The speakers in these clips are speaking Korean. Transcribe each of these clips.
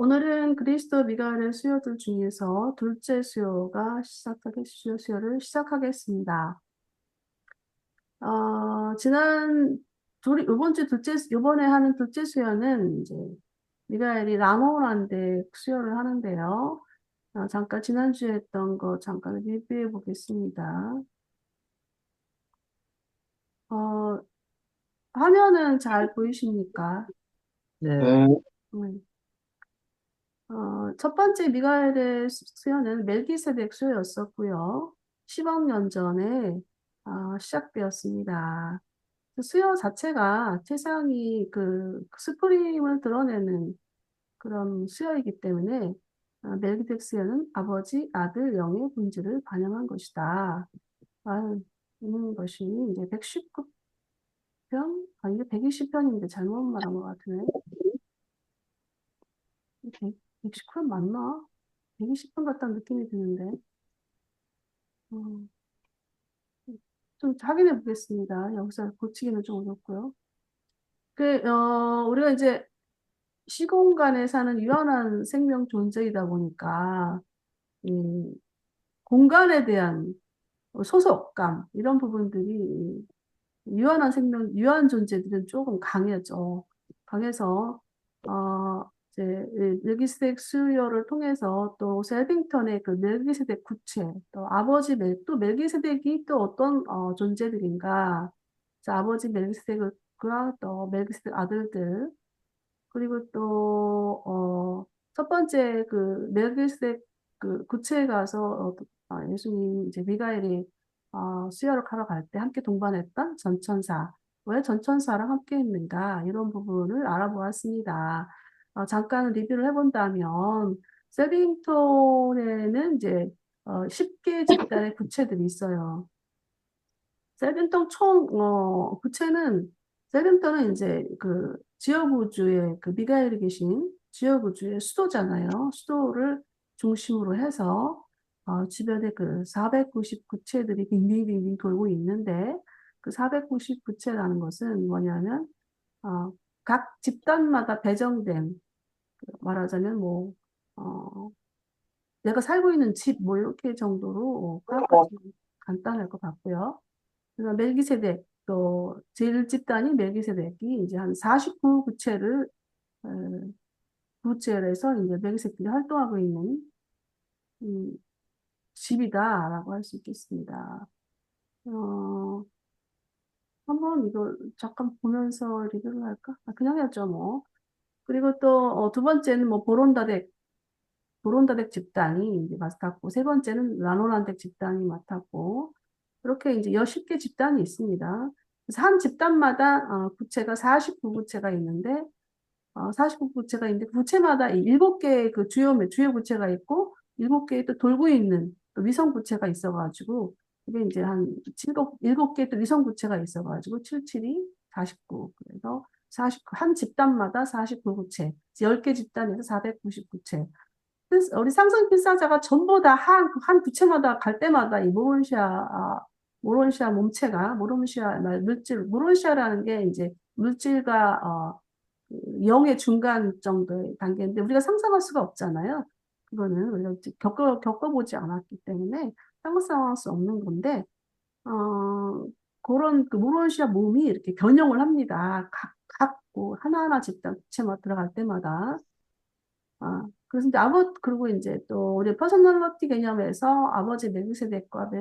오늘은 그리스도 미가엘의 수요들 중에서 둘째 수요를 시작하겠습니다. 이번에 하는 둘째 수요는 이제 미가엘이 라모란데 수요를 하는데요. 잠깐 지난주에 했던 거 잠깐 리뷰해 보겠습니다. 어, 화면은 잘 보이십니까? 네, 네, 음. 첫 번째 미가엘의 수요는 멜기세덱 수요였었고요. 10억 년 전에 시작되었습니다. 그 수요 자체가 세상이 그 스프림을 드러내는 그런 수요이기 때문에 멜기세덱 수요는 아버지, 아들, 영의 본질을 반영한 것이다. 이는 것이 이제 119편? 이게 120편인데 잘못 말한 것 같으네. 119편 맞나? 120편 같다는 느낌이 드는데. 음, 좀 확인해 보겠습니다. 여기서 고치기는 좀 어렵고요. 우리가 이제 시공간에 사는 유한한 생명 존재이다 보니까, 이 공간에 대한 소속감, 이런 부분들이 유한 존재들은 조금 강해져. 강해서, 이제, 멜기세덱 수요를 통해서 또 셀빙턴의 그 멜기세덱 구체, 또 또 멜기세덱이 또 어떤, 존재들인가. 자, 아버지 멜기세덱과 또 멜기세덱 아들들, 그리고 또, 첫 번째 그 멜기세덱 그 구체에 가서, 예수님 이제 미가엘이 수혈을 하러 갈 때 함께 동반했던 전천사. 왜 전천사랑 함께 했는가? 이런 부분을 알아보았습니다. 잠깐 리뷰를 해본다면, 세빙턴에는 이제 10개 집단의 구체들이 있어요. 구체는, 세븐턴은 이제 그 지역우주의 그 미가엘이 계신 지역우주의 수도잖아요. 수도를 중심으로 해서, 주변에 그 499체들이 빙빙빙빙 돌고 있는데, 그 499체라는 것은 뭐냐면, 어, 각 집단마다 배정된, 말하자면 뭐, 어, 내가 살고 있는 집, 뭐, 이렇게 정도로 파악하시면 간단할 것 같고요. 그래서 멜기세덱, 또, 제일 집단이 멜기세덱이 이제 한 49구체를, 구체에서 이제 멜기세덱이 활동하고 있는, 음, 집이다라고 할 수 있겠습니다. 어, 한번 이거 잠깐 보면서 리뷰를 할까? 그냥 해야죠, 뭐. 그리고 또, 두 번째는 뭐, 보론다덱 집단이 이제 맡았고, 세 번째는 라노란덱 집단이 맡았고, 그렇게 이제 10개 집단이 있습니다. 그래서 한 집단마다 구체가 49구체가 있는데, 49구체가 있는데, 구체마다 7개의 그 주요 구체가 있고, 7개의 또 돌고 있는 또 위성 구체가 있어가지고, 이게 이제 한 7개 또 위성 구체가 있어가지고, 77이 49. 그래서 49, 한 집단마다 49구체, 10개 집단에서 499구체. 우리 상승 필사자가 전부 다 한 부채마다 갈 때마다 이 모론시아 몸체가, 모론시아라는 게 이제 물질과, 그 영의 중간 정도의 단계인데, 우리가 상상할 수가 없잖아요. 그거는 우리가 겪어보지 않았기 때문에 상상할 수 없는 건데, 어, 그런 그 모론시아 몸이 이렇게 변형을 합니다. 뭐 하나하나 집단 부채만 들어갈 때마다. 그래서 이제 그리고 이제 또 우리 퍼스널리티 개념에서 아버지 멜기세덱과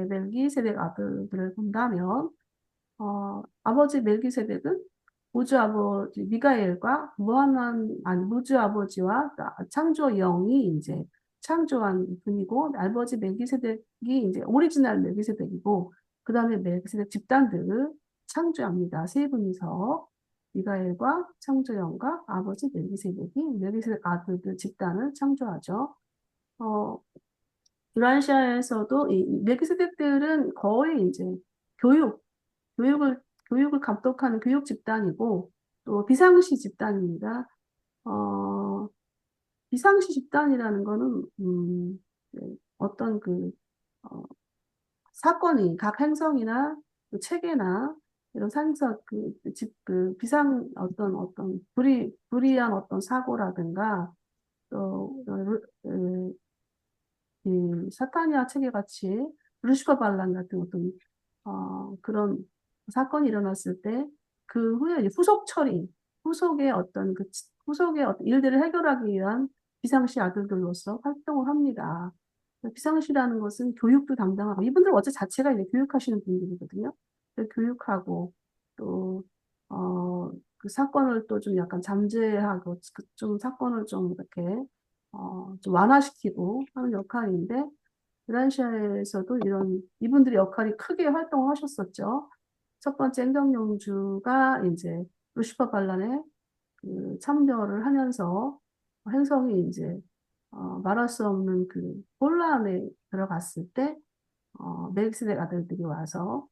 멜기세덱 아들들을 본다면, 아버지 멜기세덱은 우주 아버지 미가엘과 우주 아버지와 창조 영이 이제 창조한 분이고, 아버지 멜기세덱이 이제 오리지널 멜기세덱이고, 그 다음에 멜기세덱 집단들을 창조합니다. 세 분이서 미가엘과 창조영과 아버지 멜기세덱 아들들 집단을 창조하죠. 어, 유란시아에서도 이 멜기세덱들은 거의 이제 교육, 교육을, 교육을 감독하는 교육 집단이고, 또 비상시 집단입니다. 어, 비상시 집단이라는 거는, 네, 어떤 어, 각 행성이나 그 체계나 이런 비상 불이한 어떤 사고라든가, 또, 이 사타니아 체계같이 루시퍼 반란 같은 어떤 그런 사건이 일어났을 때 그 후에 이제 후속 처리, 후속의 어떤 후속의 어떤 일들을 해결하기 위한 비상시 아들들로서 활동을 합니다. 비상시라는 것은 교육도 담당하고 이분들 어째 자체가 이제 교육하시는 분들이거든요. 교육하고 또 그 사건을 또 좀 약간 잠재하고 좀 사건을 좀 이렇게 좀 완화시키고 하는 역할인데 이란시아에서도 이런 이분들의 역할이 크게 활동을 하셨었죠. 첫 번째 행정영주가 이제 루시퍼 반란에 그 참여를 하면서 행성이 이제 말할 수 없는 그 혼란에 들어갔을 때 멜기세덱 아들들이 와서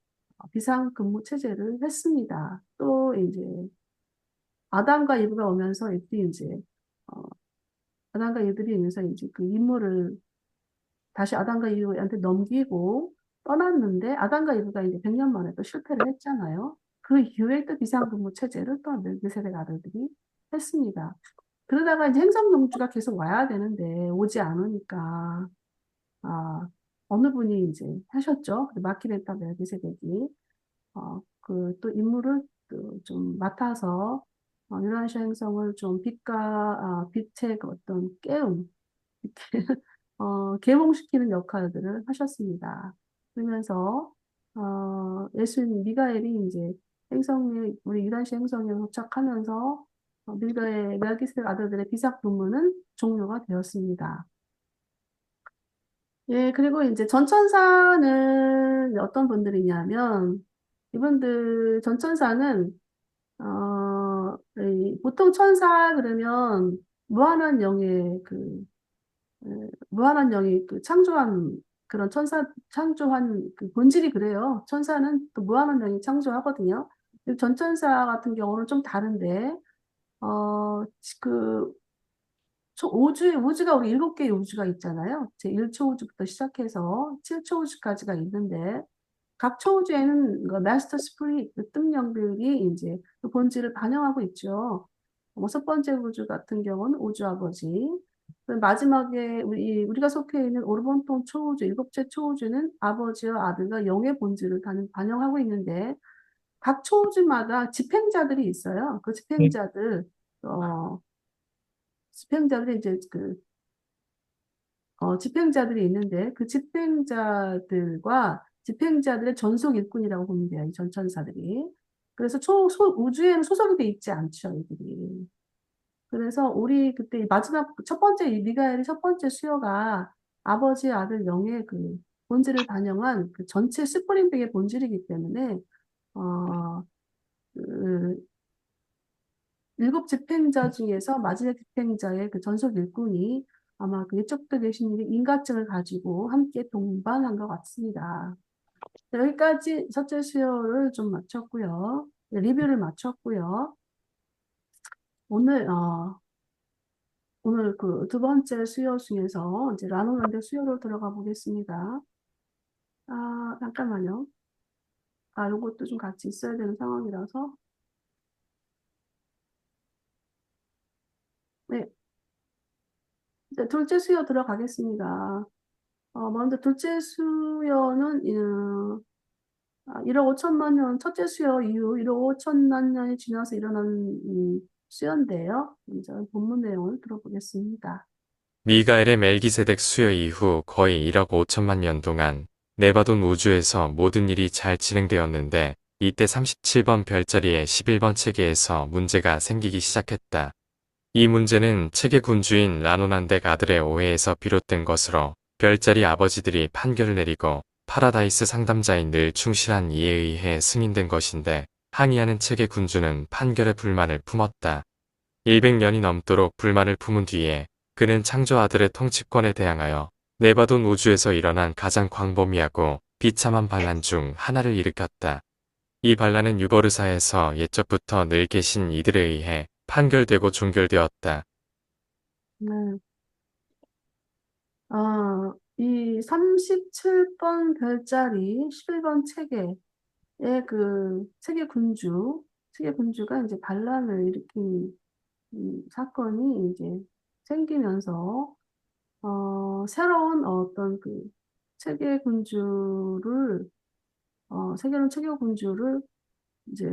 비상근무 체제를 했습니다. 또 이제 아담과 이브가 오면서 이때 이제 어, 아담과 이브들이 오면서 이제 그 임무를 다시 아담과 이브한테 넘기고 떠났는데 아담과 이브가 이제 100년 만에 또 실패를 했잖아요. 그 이후에 또 비상근무 체제를 또 멜기세덱 아들들이 했습니다. 그러다가 이제 행성용주가 계속 와야 되는데 오지 않으니까 아, 어느 분이 이제 하셨죠. 마키벤타 멜기세덱이 그 또 임무를 또좀 맡아서 유라시아 행성을 좀 빛의 그 어떤 깨움 개봉시키는 역할들을 하셨습니다. 그러면서 예수님 미가엘이 이제 행성에 우리 유다시 행성에 도착하면서 밀가의 멜기세덱 아들들의 비상 근무는 종료가 되었습니다. 예, 그리고 이제 전천사는 어떤 분들이냐면 이분들 전천사는 보통 천사 그러면 무한한 영의 무한한 영이 창조한 그런 창조한 그 본질이 그래요. 천사는 또 무한한 영이 창조하거든요. 전천사 같은 경우는 좀 다른데, 어, 그, 우주가 우리 7개의 우주가 있잖아요. 제 1초 우주부터 시작해서 7초 우주까지가 있는데, 각 초우주에는 마스터 스프릿, 뜸령들이 이제 그 본질을 반영하고 있죠. 첫 번째 우주 같은 경우는 우주 아버지. 마지막에 우리가 속해 있는 오르본통 초우주, 7째 초우주는 아버지와 아들과 영의 본질을 반영하고 있는데 각 초우주마다 집행자들이 있어요. 그 집행자들이 이제 집행자들이 있는데 그 집행자들과 집행자들의 전속 일꾼이라고 보면 돼요. 이 전천사들이. 그래서 우주에는 소속이 돼 있지 않죠, 이들이. 그래서 우리 그때 마지막 첫 번째 이 미가엘의 첫 번째 수요가 아버지, 아들, 영의 그 본질을 반영한 그 전체 스프링백의 본질이기 때문에 어, 그 일곱 집행자 중에서 마지막 집행자의 그 전속 일꾼이 아마 그 이쪽도 계신 인가증을 가지고 함께 동반한 것 같습니다. 여기까지 첫째 수요를 좀 마쳤고요. 리뷰를 마쳤고요. 오늘, 오늘 그 두 번째 수요 중에서 이제 라노란데 수요로 들어가 보겠습니다. 잠깐만요. 요것도 좀 같이 있어야 되는 상황이라서. 네. 이제 둘째 수요 들어가겠습니다. 먼저 둘째 수요는, 1억 5천만 년 첫째 수요 이후 1억 5천만 년이 지나서 일어난 수요인데요. 먼저 본문 내용을 들어보겠습니다. 미가엘의 멜기세덱 수요 이후 거의 1억 5천만 년 동안 네바돈 우주에서 모든 일이 잘 진행되었는데 이때 37번 별자리의 11번 체계에서 문제가 생기기 시작했다. 이 문제는 체계 군주인 라노난덱 아들의 오해에서 비롯된 것으로 별자리 아버지들이 판결을 내리고 파라다이스 상담자인 늘 충실한 이에 의해 승인된 것인데 항의하는 체계 군주는 판결에 불만을 품었다. 100년이 넘도록 불만을 품은 뒤에 그는 창조 아들의 통치권에 대항하여 네바돈 우주에서 일어난 가장 광범위하고 비참한 반란 중 하나를 일으켰다. 이 반란은 유버르사에서 옛적부터 늘 계신 이들에 의해 판결되고 종결되었다. 네. 이 37번 별자리 11번 체계의 그 체계 군주가 이제 반란을 일으킨 사건이 이제 생기면서 새로운 어떤 그 세계 군주를 세계론 체계 군주를 이제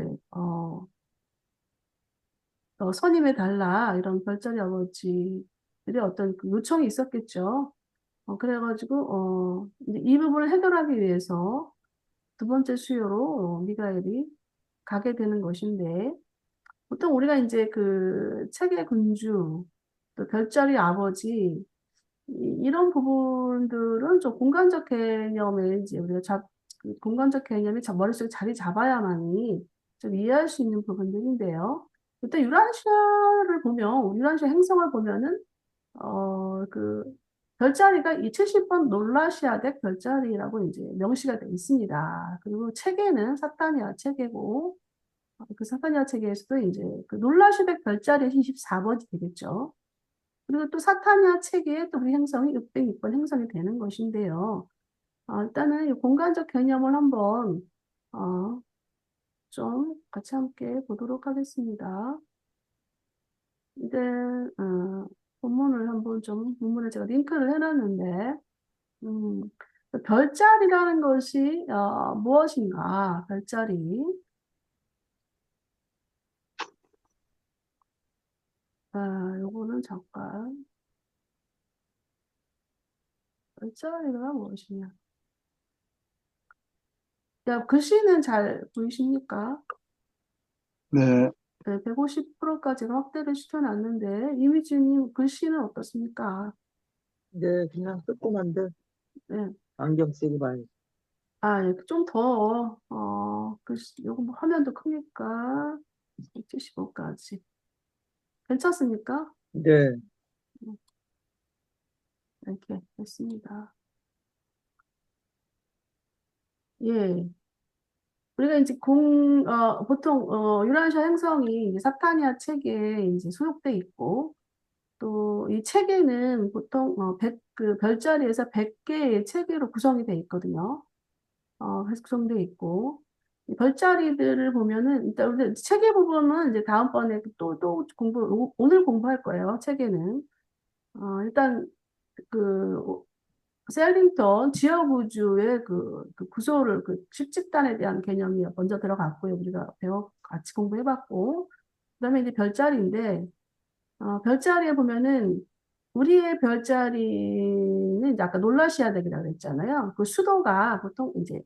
선임해 달라 이런 별자리 아버지들의 어떤 그 요청이 있었겠죠. 그래가지고 이제 이 부분을 해결하기 위해서 두 번째 수요로 미가엘이 가게 되는 것인데 보통 우리가 이제 그 책의 군주 또 별자리 아버지 이런 부분들은 좀 공간적 개념에 이제 우리가 그 공간적 개념이 머릿속에 자리 잡아야만이 좀 이해할 수 있는 부분들인데요. 일단 유라시아를 보면 유라시아 행성을 보면은 그 별자리가 이 70번 놀라시아덱 별자리라고 이제 명시가 되어 있습니다. 그리고 체계는 사타니아 체계고 그 사타니아 체계에서도 이제 그 놀라시아덱 별자리 24번이 되겠죠. 그리고 또 사타니아 체계에 또 우리 행성이 606번 행성이 되는 것인데요. 일단은 이 공간적 개념을 한번 어, 좀 같이 함께 보도록 하겠습니다. 이제 본문을 한번 좀 본문에 제가 링크를 해놨는데 음, 그 별자리라는 것이 무엇인가? 별자리. 요거는 잠깐 별자리가 무엇이냐? 야, 글씨는 잘 보이십니까? 네, 네, 150%까지 확대를 시켜놨는데 이미지님 글씨는 어떻습니까? 네, 그냥 조그만데 네. 안경 쓰고 봐요. 예, 좀 더, 글씨, 요거 뭐 화면도 크니까 175까지. 괜찮습니까? 네, 네, 이렇게 됐습니다. 예. 우리가 이제 보통, 유라시아 행성이 이제 사타니아 책에 이제 소속돼 있고, 또 이 체계는 보통 그 별자리에서 100개의 체계로 구성이 돼 있거든요. 그래서 구성돼 있고 이 별자리들을 보면은 일단 우리 체계 부분은 이제 다음번에 또 오늘 공부할 거예요. 체계는 일단 그 셀링턴 지역 우주의 그 구조를 그 십집단에 대한 개념이 먼저 들어갔고요. 우리가 같이 공부해봤고 그다음에 이제 별자리인데 별자리에 보면은 우리의 별자리는 이제 아까 놀라시아덱이라고 했잖아요. 그 수도가 보통 이제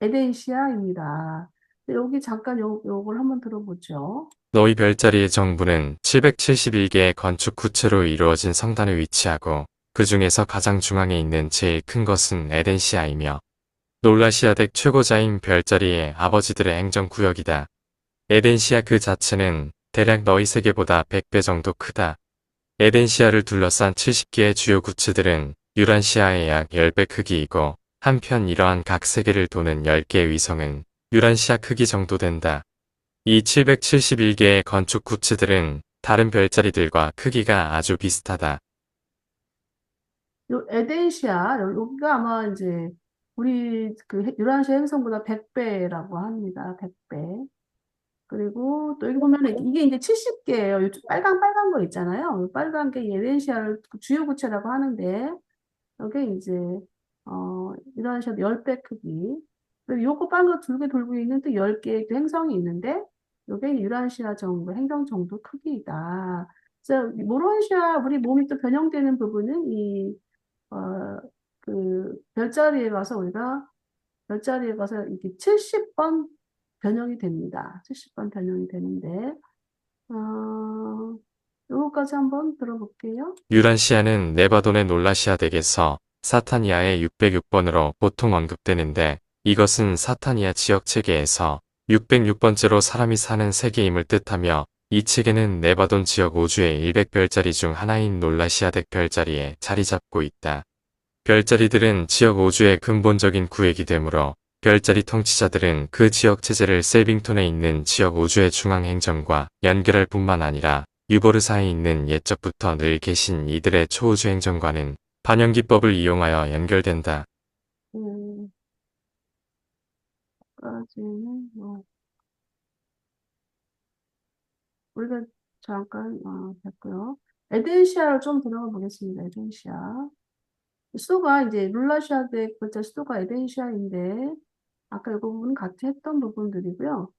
에덴시아입니다. 근데 여기 잠깐 요걸 한번 들어보죠. 너희 별자리의 정부는 771개의 건축 구체로 이루어진 성단에 위치하고 그 중에서 가장 중앙에 있는 제일 큰 것은 에덴시아이며 놀라시아덱 최고자인 별자리의 아버지들의 행정구역이다. 에덴시아 그 자체는 대략 너희 세계보다 100배 정도 크다. 에덴시아를 둘러싼 70개의 주요 구체들은 유란시아의 약 10배 크기이고 한편 이러한 각 세계를 도는 10개의 위성은 유란시아 크기 정도 된다. 이 771개의 건축 구체들은 다른 별자리들과 크기가 아주 비슷하다. 요 에덴시아 여기가 아마 이제 우리 그 유라시아 행성보다 100배라고 합니다. 100배. 그리고 또 여기 보면은 이게 이제 70개예요. 요즘 빨간 거 있잖아요. 빨간 게 에덴시아를 주요 구체라고 하는데 여기 이제 이런 식으로 10배 크기. 그리고 요거 빨간 거 두 개 돌고 있는 또 10개의 또 행성이 있는데 요게 유라시아 정도, 행성 정도 크기이다. 그래서 모론시아 우리 몸이 또 변형되는 부분은 별자리에 가서 우리가 별자리에 가서 이렇게 70번 변형이 됩니다. 70번 변형이 되는데 요거까지 한번 들어볼게요. 유란시아는 네바돈의 놀라시아 덱에서 사타니아의 606번으로 보통 언급되는데 이것은 사타니아 지역 체계에서 606번째로 사람이 사는 세계임을 뜻하며 이 체계는 네바돈 지역 우주의 100별자리 중 하나인 놀라시아 덱 별자리에 자리 잡고 있다. 별자리들은 지역 우주의 근본적인 구획이 되므로 별자리 통치자들은 그 지역 체제를 셀빙톤에 있는 지역 우주의 중앙 행정과 연결할 뿐만 아니라 유보르사에 있는 옛적부터 늘 계신 이들의 초우주 행정과는 반영기법을 이용하여 연결된다. 음, 까지는 우리가 잠깐 됐고요. 에덴시아를 좀 들어가 보겠습니다. 에덴시아. 수도가 이제 룰라시아드의 글자 수도가 에덴시아인데 아까 이 부분은 같이 했던 부분들이고요.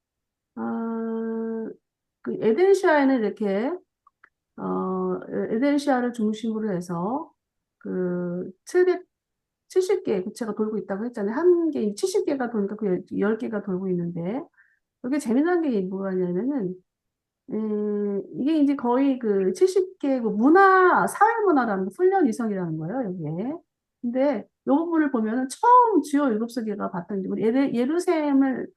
그 에덴시아에는 이렇게 에덴시아를 중심으로 해서 그 770개의 구체가 돌고 있다고 했잖아요. 한 개, 70개가 도니까 그 10개가 돌고 있는데, 여기 재미난 게 뭐냐면은, 이게 이제 거의 그 70개 사회문화라는 거, 훈련 위성이라는 거예요, 여기에. 근데 이 부분을 보면은 처음 주요 7세계가 봤던, 우리 예루살렘을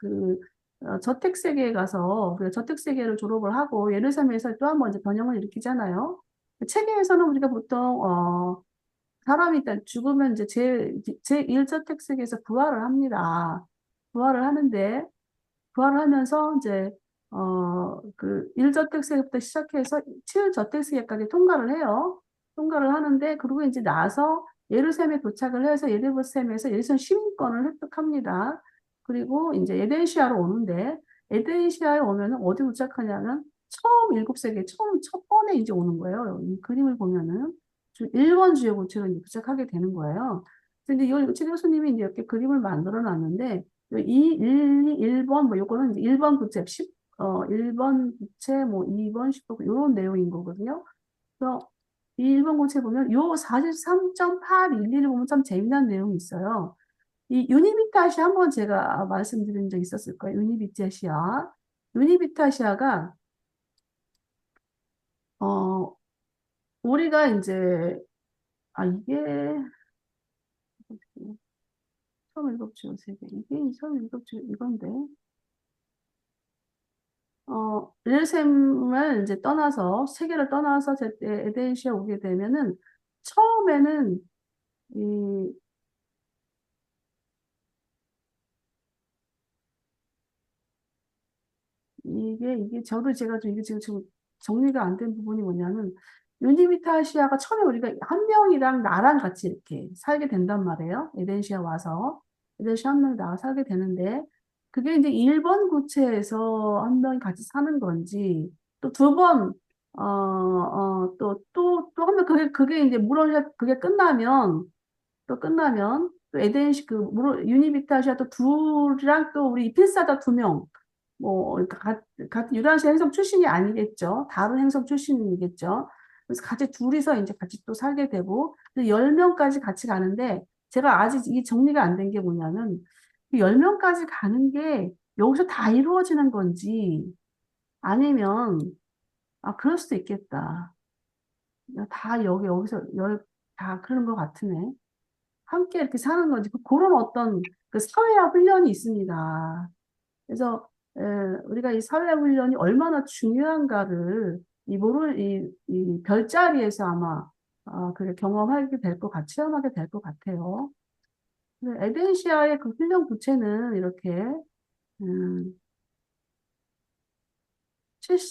저택세계에 가서 그 저택세계를 졸업을 하고 예루살렘에서 또 한 번 이제 번영을 일으키잖아요. 그 체계에서는 우리가 보통, 사람이 일단 죽으면 이제 제1저택세계에서 부활을 합니다. 부활을 하는데, 부활을 하면서 이제 그 1저택세계부터 시작해서 7저택세계까지 통과를 해요. 통과를 하는데 그리고 이제 나서 예루살렘에 도착을 해서 예루살렘 시민권을 획득합니다. 그리고 이제 에덴시아로 오는데 에덴시아에 오면은 어디 도착하냐면 처음 7세기 처음 첫 번에 이제 오는 거예요. 이 그림을 보면은 1번 주요 구체로 이제 도착하게 되는 거예요. 근데 이 치 교수님이 이제 이렇게 그림을 만들어 놨는데 일 번 뭐, 요거는 이제 1번 부채, 1번 부채, 뭐, 2번, 10번, 요런 내용인 거거든요. 그래서 이 1번 부채 보면 요 43.811을 보면 참 재미난 내용이 있어요. 이 유니비타시아 한번 제가 말씀드린 적 있었을 거예요. 유니비타시아. 유니비타시아가, 어, 우리가 이제, 이게, 처음 읽었죠, 세계. 이게 처음 읽었죠, 이건데. 예루살렘을 이제 떠나서, 세계를 떠나서 제때 에덴시에 오게 되면은, 처음에는, 이, 저도 제가 좀 이게 지금 정리가 안 된 부분이 뭐냐면, 유니비타시아가 처음에 우리가 한 명이랑 나랑 같이 이렇게 살게 된단 말이에요. 에덴시아 와서. 에덴시아 한 명이 나와 살게 되는데, 그게 이제 1번 구체에서 한 명이 같이 사는 건지, 또 두 번, 또 한 명, 그게 이제 그게 끝나면, 또 유니비타시아 또 둘이랑 또 우리 필사자 2명, 뭐, 그러니까 같은 유라시아 행성 출신이 아니겠죠. 다른 행성 출신이겠죠. 그래서 같이 둘이서 이제 같이 또 살게 되고, 10명까지 같이 가는데, 제가 아직 이 정리가 안 된 게 뭐냐면, 10명까지 가는 게 여기서 다 이루어지는 건지, 아니면, 그럴 수도 있겠다. 다 그런 것 같으네. 함께 이렇게 사는 건지, 그런 어떤 그 사회화 훈련이 있습니다. 그래서 우리가 이 사회 훈련이 얼마나 중요한가를 이 별자리에서 아마 그게 경험하게 될 것 체험하게 될 것 같아요. 에덴시아의 그 훈련 구체는 이렇게 음,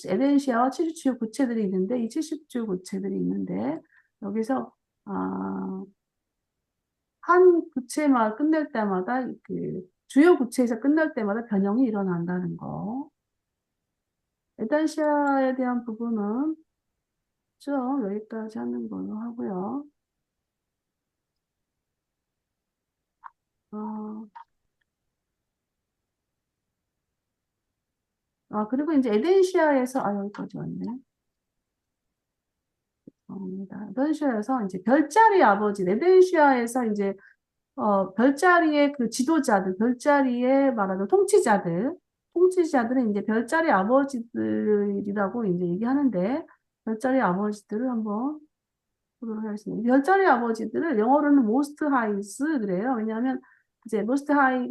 에덴시아와 70주요 구체들이 있는데 이 70주요 구체들이 있는데 여기서 아, 한 구체만 끝낼 때마다 그 주요 구체에서 끝날 때마다 변형이 일어난다는 거. 에덴시아에 대한 부분은 좀 여기까지 하는 걸로 하고요. 어, 그리고 이제 에덴시아에서, 여기까지 왔네. 에덴시아에서 이제 별자리 아버지, 에덴시아에서 이제, 별자리의 그 지도자들, 별자리의 말하는 통치자들은 이제 별자리 아버지들이라고 이제 얘기하는데, 별자리 아버지들을 한번 보도록 하겠습니다. 별자리 아버지들을 영어로는 most highs 그래요. 왜냐하면 이제 most high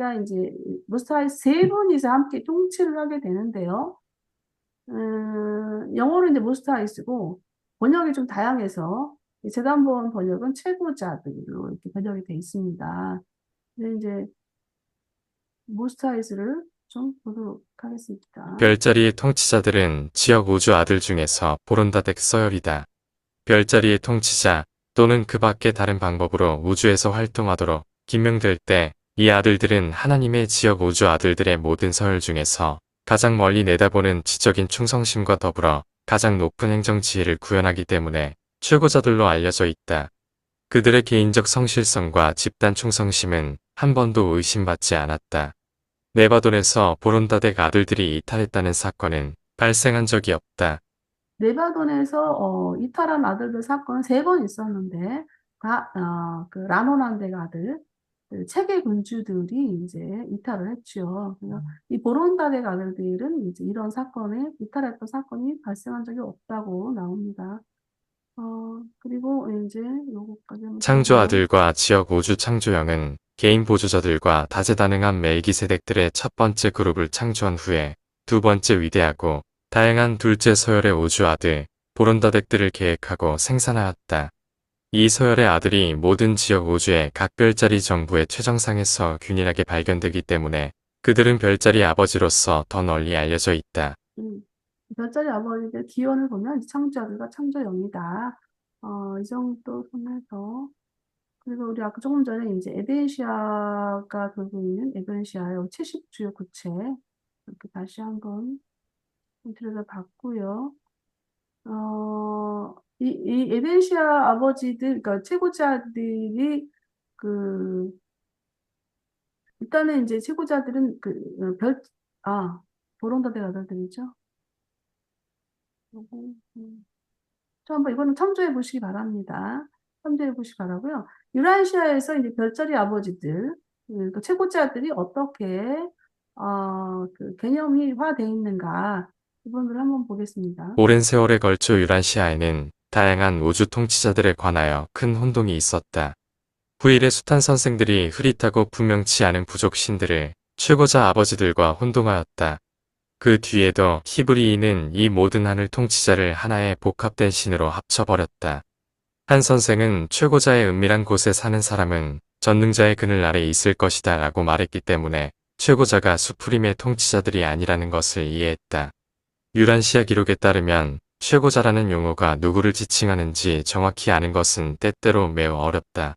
세 분이서 함께 통치를 하게 되는데요. 영어로 이제 most highs고 번역이 좀 다양해서 재단본 번역은 최고자들로 이렇게 번역이 되어 있습니다. 근데 이제 most highs를 좀 보도록 하겠습니다. 별자리의 통치자들은 지역 우주 아들 중에서 보론다덱 서열이다. 별자리의 통치자 또는 그 밖의 다른 방법으로 우주에서 활동하도록 기명될 때 이 아들들은 하나님의 지역 우주 아들들의 모든 서열 중에서 가장 멀리 내다보는 지적인 충성심과 더불어 가장 높은 행정 지혜를 구현하기 때문에 최고자들로 알려져 있다. 그들의 개인적 성실성과 집단 충성심은 한 번도 의심받지 않았다. 네바돈에서 보론다덱 아들들이 이탈했다는 사건은 발생한 적이 없다. 네바돈에서 이탈한 아들들 사건은 3번 있었는데 그 라노난덱 아들 그 체계 군주들이 이제 이탈을 했죠. 그래서 이 보론다덱 아들들은 이제 이런 사건에 이탈했던 사건이 발생한 적이 없다고 나옵니다. 그리고 이제 요거까지 한번 창조 보고요. 아들과 지역 우주 창조형은 개인 보조자들과 다재다능한 멜기세덱들의 첫 번째 그룹을 창조한 후에 두 번째 위대하고 다양한 둘째 서열의 우주 아들 보론다덱들을 계획하고 생산하였다. 이 서열의 아들이 모든 지역 우주의 각 별자리 정부의 최정상에서 균일하게 발견되기 때문에 그들은 별자리 아버지로서 더 널리 알려져 있다. 음, 별자리 아버지들 기원을 보면 이제 창조아들과 창조영이다. 이 정도 선에서 그리고 우리 아까 조금 전에 이제 에덴시아가 돌고 있는 에덴시아의 70주요 구체 이렇게 다시 한번 들여다봤고요. 이 에덴시아 아버지들, 그러니까 채고자들이 그 일단은 이제 채고자들은 보론다대 아들들이죠. 요거, 저 한번 이거는 참조해 보시기 바랍니다. 참조해 보시기 바라고요. 유라시아에서 이제 별자리 아버지들, 그 채고자들이 어떻게 그 개념이화되어 있는가 이 부분을 한번 보겠습니다. 오랜 세월에 걸쳐 유란시아에는 다양한 우주 통치자들에 관하여 큰 혼동이 있었다. 후일의 숱한 선생들이 흐릿하고 분명치 않은 부족 신들을 최고자 아버지들과 혼동하였다. 그 뒤에도 히브리인은 이 모든 하늘 통치자를 하나의 복합된 신으로 합쳐버렸다. 한 선생은 최고자의 은밀한 곳에 사는 사람은 전능자의 그늘 아래 있을 것이다 라고 말했기 때문에 최고자가 수프림의 통치자들이 아니라는 것을 이해했다. 유란시아 기록에 따르면 최고자라는 용어가 누구를 지칭하는지 정확히 아는 것은 때때로 매우 어렵다.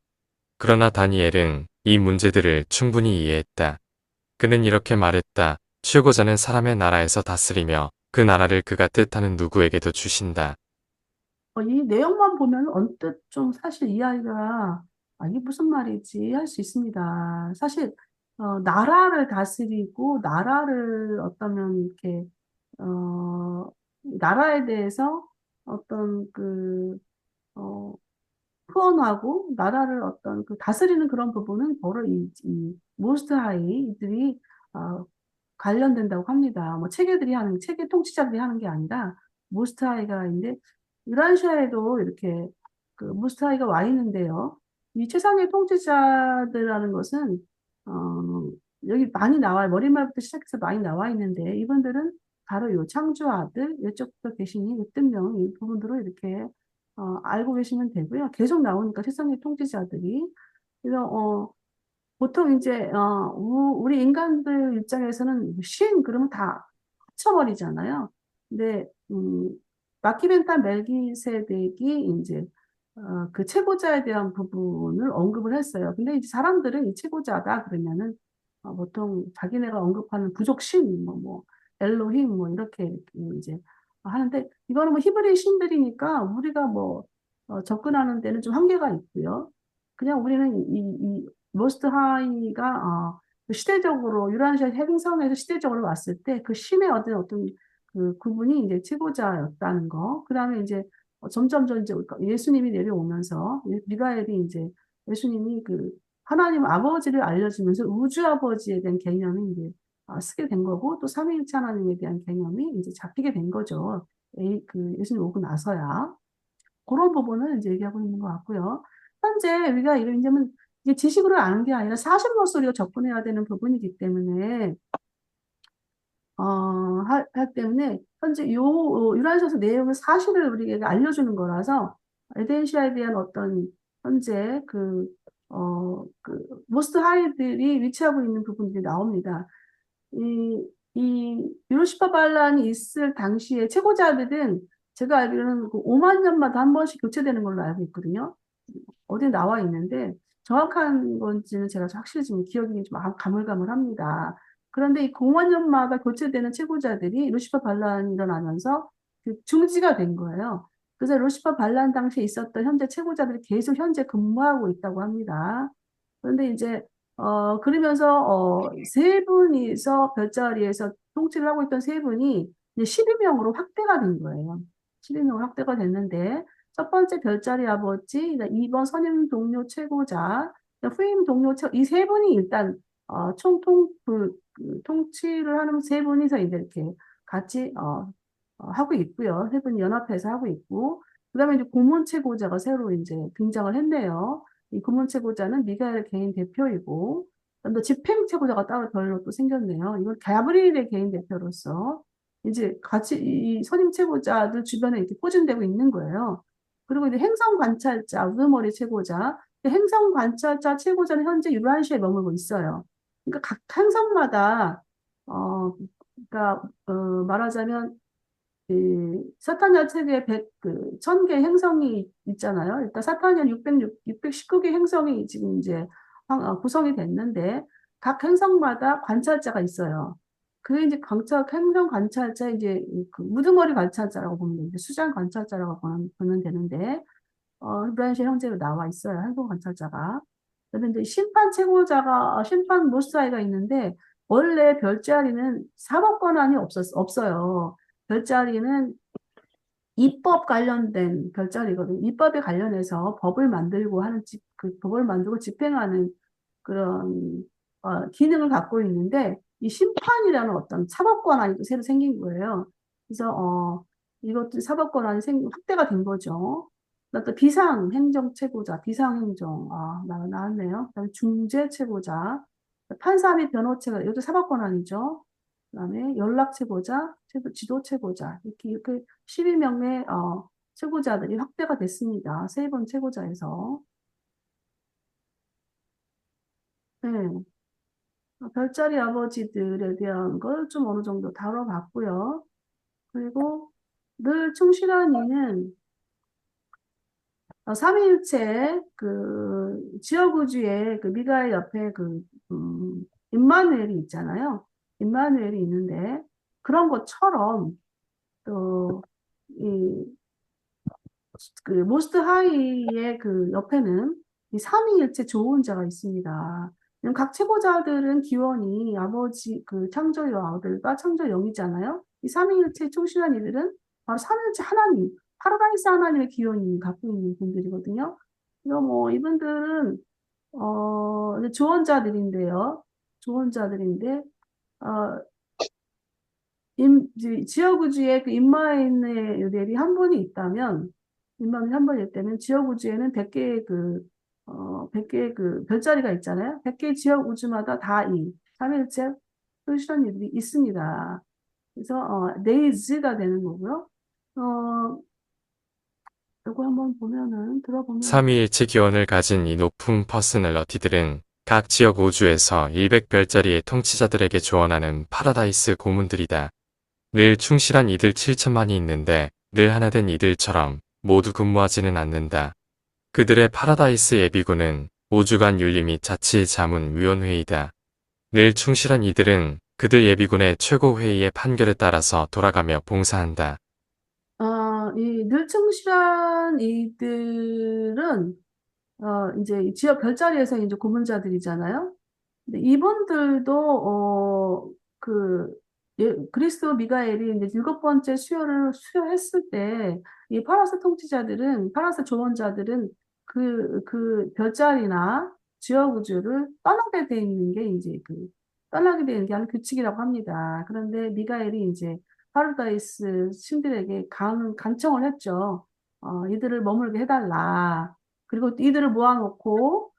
그러나 다니엘은 이 문제들을 충분히 이해했다. 그는 이렇게 말했다. 최고자는 사람의 나라에서 다스리며 그 나라를 그가 뜻하는 누구에게도 주신다. 이 내용만 보면 언뜻 좀 사실 이해하기가 이게 무슨 말이지 할 수 있습니다. 사실 나라를 다스리고 나라를 어떠면 이렇게 나라에 대해서 어떤 어, 후원하고 나라를 어떤 다스리는 그런 부분은 바로 이 모스트 하이 이들이 어, 관련된다고 합니다. 뭐 체계 통치자들이 하는 게 아니라 모스트 하이가 있는데 유란시아에도 이렇게 그 모스트 하이가 와 있는데요. 이 최상의 통치자들이라는 것은 어, 여기 많이 나와요. 머리말부터 시작해서 많이 나와 있는데 이분들은 바로 요 창조 아들 이쪽부터 계시니 으뜸명 이 부분들을 이렇게 알고 계시면 되고요. 계속 나오니까 세상의 통치자들이. 그래서, 보통 이제, 우리 인간들 입장에서는 신, 그러면 다 합쳐버리잖아요. 근데, 마키벤타 멜기세덱이 이제, 그 최고자에 대한 부분을 언급을 했어요. 근데 이제 사람들은 이 최고자다 그러면은, 보통 자기네가 언급하는 부족 신, 엘로힘, 이렇게 이제 하는데, 이거는 뭐 히브리 신들이니까 우리가 접근하는 데는 좀 한계가 있고요. 그냥 우리는 이 머스트 하이가 그 시대적으로 유라시아 행성에서 시대적으로 왔을 때 그 신의 어떤 그 그분이 이제 최고자였다는 거. 그다음에 이제 점점점 이제 예수님이 내려오면서 미가엘이 이제 예수님이 그 하나님 아버지를 알려주면서 우주 아버지에 대한 개념이 이제 쓰게 된 거고 또 삼위일체 하나님에 대한 개념이 이제 잡히게 된 거죠. 예수님 오고 나서야. 그런 부분을 이제 얘기하고 있는 것 같고요. 현재 우리가 이제는 이게 지식으로 아는 게 아니라 사실로서 우리가 접근해야 되는 부분이기 때문에 때문에 현재 유라시아서 내용을 사실을 우리에게 알려주는 거라서 에덴시아에 대한 어떤 현재 모스트 하이들이 위치하고 있는 부분들이 나옵니다. 이 유로시파 반란이 있을 당시에 최고자들은 제가 알기로는 그 5만 년마다 한 번씩 교체되는 걸로 알고 있거든요. 어디 나와 있는데 정확한 건지는 제가 확실히 지금 기억이 좀 가물가물합니다. 그런데 이 5만 년마다 교체되는 최고자들이 루시파 반란이 일어나면서 중지가 된 거예요. 그래서 루시퍼 반란 당시에 있었던 현재 채고자들이 계속 현재 근무하고 있다고 합니다. 그런데 이제 그러면서 세 분이서 별자리에서 통치를 하고 있던 세 분이 이제 12명으로 확대가 된 거예요. 12명으로 확대가 됐는데 첫 번째 별자리 아버지, 2번 선임 동료 최고자, 후임 동료 이 세 분이 일단 통치를 하는 세 분이서 이제 이렇게 같이 하고 있고요. 세 분이 연합해서 하고 있고, 그다음에 이제 고문 최고자가 새로 이제 등장을 했네요. 이 고문 최고자는 미가엘 개인 대표이고, 또 집행 최고자가 따로 별로 또 생겼네요. 이건 가브리엘의 개인 대표로서 이제 같이 이 선임 최고자들 주변에 이렇게 포진되고 있는 거예요. 그리고 이제 행성 관찰자, 우두머리 최고자, 행성 관찰자 최고자는 현재 유란시에 머물고 있어요. 그러니까 각 행성마다 그러니까 말하자면 사타니아 책에 1000개 행성이 있잖아요. 일단 사타니아 619개 행성이 지금 이제 구성이 됐는데 각 행성마다 관찰자가 있어요. 그게 이제 행성 관찰자 이제 그 우두머리 관찰자라고 보면 되는데 수장 관찰자라고 보면 되는데 브라이언시 형제로 나와 있어요. 행성 관찰자가. 그런데 이제 심판 최고자가 심판 모스아이가 있는데 원래 별자리는 사법 권한이 없어요. 별자리는 입법 관련된 별자리거든요. 입법에 관련해서 법을 만들고 그 법을 만들고 집행하는 그런 기능을 갖고 있는데 이 심판이라는 어떤 사법 권한이 또 새로 생긴 거예요. 그래서 이것도 사법 권한이 확대가 된 거죠. 또 비상 행정 최고자, 비상 행정 나왔네요. 그다음에 중재 최고자, 판사 및 변호 최고자, 이것도 사법 권한이죠. 그다음에 연락 최고자, 지도 최고자 이렇게 12명의 최고자들이 확대가 됐습니다. 세 번 최고자에서. 네. 별자리 아버지들에 대한 걸 좀 어느 정도 다뤄봤고요. 그리고 늘 충실한 이는 삼위일체 그 지어구주의 그 미가엘 옆에 임마누엘이 있잖아요. 임마누엘이 있는데 그런 것처럼 또 이 그 모스트 하이의 그 옆에는 이 삼위일체 조언자가 있습니다. 각 최고자들은 기원이 아버지 그 창조의 아들과 창조의 영이잖아요. 이 삼위일체 충실한 이들은 바로 삼위일체 하나님, 파라다이스 하나님의 기원이 갖고 있는 분들이거든요. 그래서 뭐 이분들은 이제 조언자들인데요. 조언자들인데 어, 지어구주에 그 임마인의 요셉이 한 분이 있다면, 임마인이 한 분이 있다면, 지어구주에는 100개의 100개의 그 별자리가 있잖아요. 100개의 지어구주마다 다 이 삼일체 표시한 일이 있습니다. 그래서, 네이즈가 되는 거고요. 어, 요거 한번 들어보면, 삼위일체 기원을 가진 이 높은 퍼스널러티들은 각 지역 우주에서 100별자리의 통치자들에게 조언하는 파라다이스 고문들이다. 늘 충실한 이들 7천만이 있는데 늘 하나된 이들처럼 모두 근무하지는 않는다. 그들의 파라다이스 예비군은 우주간 윤리 및 자치자문위원회이다. 늘 충실한 이들은 그들 예비군의 최고회의의 판결에 따라서 돌아가며 봉사한다. 이 늘충실한 이들은 이제 이 지역 별자리에서 이제 고문자들이잖아요. 근데 이분들도 그리스도 미가엘이 이제 7번째 수요를 수요했을 때 이 파라스 통치자들은 파라스 조언자들은 그 별자리나 지역 우주를 떠나게 돼 있는 게 이제 떠나게 되는 게 하는 규칙이라고 합니다. 그런데 미가엘이 이제 파라다이스 신들에게 간청을 했죠. 이들을 머물게 해달라. 그리고 이들을 모아놓고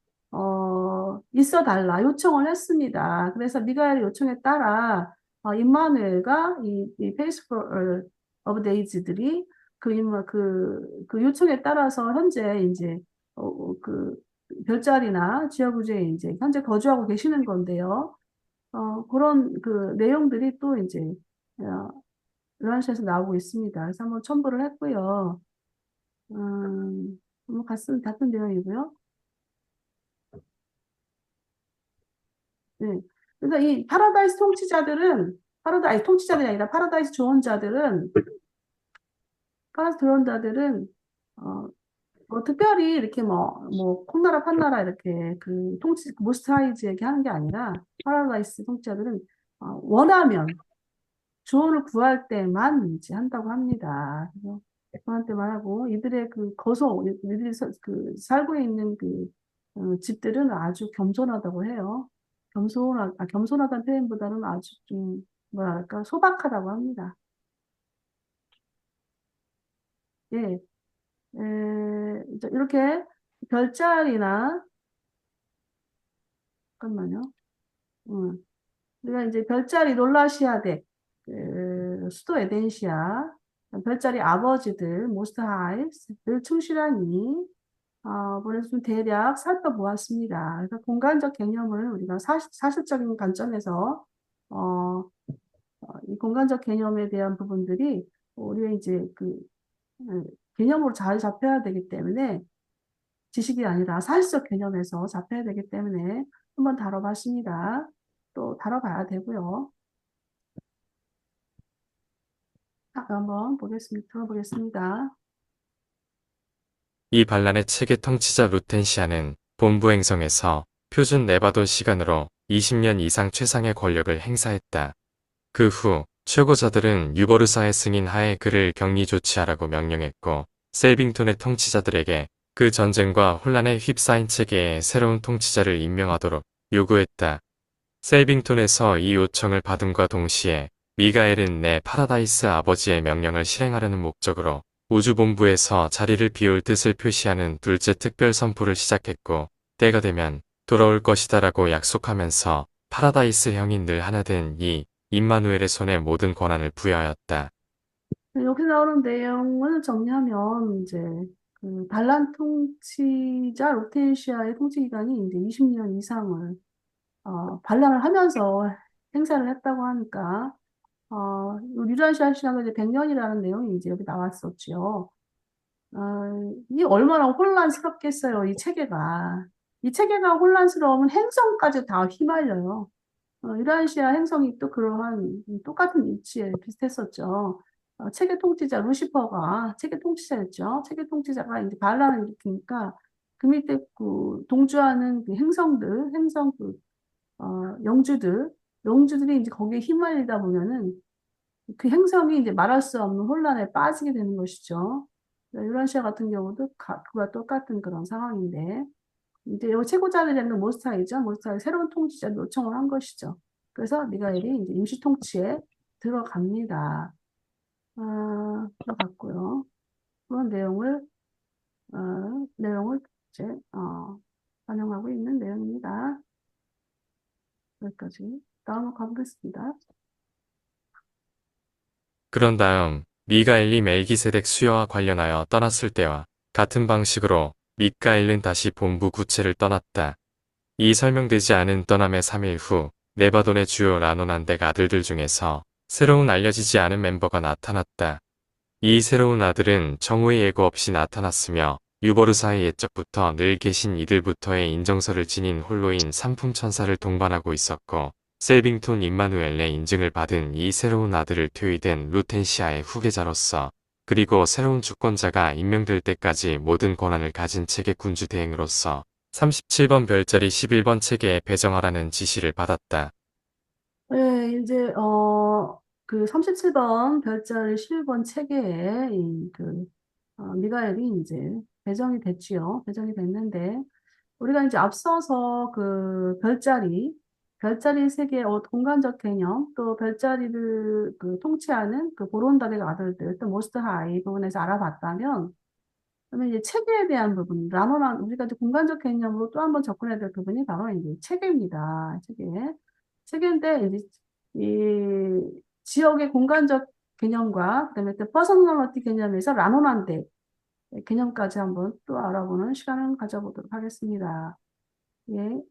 있어 달라 요청을 했습니다. 그래서 미가엘의 요청에 따라 임마누엘과 이 페이스풀 오브 데이즈들이 그 요청에 따라서 현재 이제 그 별자리나 지하구조에 이제 현재 거주하고 계시는 건데요. 그런 그 내용들이 또 이제 어, 르완시에서 나오고 있습니다. 그래서 한번 첨부를 했고요. 뭐 같은 내용이고요. 네. 그래서 이 파라다이스 통치자들이 아니라 파라다이스 조언자들은 프랑스 들어온다들은, 어, 뭐 특별히 이렇게 콩나라, 판나라 이렇게 그 모스타이즈 얘기하는 게 아니라, 파라다이스 통치자들은, 원하면, 조언을 구할 때만 이제 한다고 합니다. 그래서 구할 때만 하고, 이들의 이들이 살고 있는 집들은 아주 겸손하다고 해요. 겸손하다는 표현보다는 아주 좀, 뭐랄까, 소박하다고 합니다. 예, 이제 이렇게 별자리나, 잠깐만요. 우리가 이제 별자리 놀라시아대, 수도 에덴시아, 별자리 아버지들, 모스트하이를 충실하니, 그래서 좀 대략 살펴보았습니다. 그래서 공간적 개념을 우리가 사실적인 관점에서, 어, 이 공간적 개념에 대한 부분들이 우리가 이제 개념으로 잘 잡혀야 되기 때문에 지식이 아니라 사실적 개념에서 잡혀야 되기 때문에 한번 다뤄봤습니다. 또 다뤄봐야 되고요. 한번 들어보겠습니다. 이 반란의 체계 통치자 루텐시아는 본부 행성에서 표준 네바돈 시간으로 20년 이상 최상의 권력을 행사했다. 그 후 최고자들은 유버르사의 승인 하에 그를 격리 조치하라고 명령했고 셀빙톤의 통치자들에게 그 전쟁과 혼란에 휩싸인 체계에 새로운 통치자를 임명하도록 요구했다. 셀빙톤에서 이 요청을 받음과 동시에 미가엘은 내 파라다이스 아버지의 명령을 실행하려는 목적으로 우주본부에서 자리를 비울 뜻을 표시하는 둘째 특별 선포를 시작했고 때가 되면 돌아올 것이다라고 약속하면서 파라다이스 형이 늘 하나 된 이 임마누엘의 손에 모든 권한을 부여하였다. 여기 나오는 내용을 정리하면 이제 반란 통치자 로테시아의 통치 기간이 이제 20년 이상을 반란을 하면서 행사를 했다고 하니까 유라시아 시간은 이제 100년이라는 내용이 이제 여기 나왔었죠. 이 얼마나 혼란스럽겠어요, 이 체계가. 이 체계가 혼란스러우면 행성까지 다 휘말려요. 유라시아 행성이 또 그러한 똑같은 위치에 비슷했었죠. 체계 통치자 루시퍼가 체계 통치자였죠. 체계 통치자가 이제 반란을 일으키니까 그 밑에 동주하는 영주들이 이제 거기에 휘말리다 보면은 그 행성이 이제 말할 수 없는 혼란에 빠지게 되는 것이죠. 유라시아 같은 경우도 그와 똑같은 그런 상황인데, 이제 요 최고자들이라는 모스타이죠. 모스타이 새로운 통치자를 요청을 한 것이죠. 그래서 미가엘이 이제 임시 통치에 들어갑니다. 들어갔고요. 그런 내용을 이제 반영하고 있는 내용입니다. 여기까지. 다음으로 가보겠습니다. 그런 다음 미가엘이 멜기세덱 수여와 관련하여 떠났을 때와 같은 방식으로 미카엘은 다시 본부 구체를 떠났다. 이 설명되지 않은 떠남의 3일 후 네바돈의 주요 라노난덱 아들들 중에서 새로운 알려지지 않은 멤버가 나타났다. 이 새로운 아들은 정오의 예고 없이 나타났으며 유버르사의 옛적부터 늘 계신 이들부터의 인정서를 지닌 홀로인 삼품천사를 동반하고 있었고 셀빙톤 임마누엘의 인증을 받은 이 새로운 아들을 퇴위된 루텐시아의 후계자로서 그리고 새로운 주권자가 임명될 때까지 모든 권한을 가진 체계 군주 대행으로서 37번 별자리 11번 체계에 배정하라는 지시를 받았다. 네, 이제, 37번 별자리 11번 체계에 미가엘이 이제 배정이 됐는데, 우리가 이제 앞서서 별자리 세계의 공간적 개념, 또 별자리를 통치하는 보론다덱 아들들, 또 모스트하이 부분에서 알아봤다면, 그러면 이제 체계에 대한 부분, 우리가 이제 공간적 개념으로 또 한 번 접근해야 될 부분이 바로 이제 체계입니다. 체계인데, 이제 이 지역의 공간적 개념과 그다음에 또 퍼스널리티 개념에서 라노난데 개념까지 한번 또 알아보는 시간을 가져보도록 하겠습니다. 예,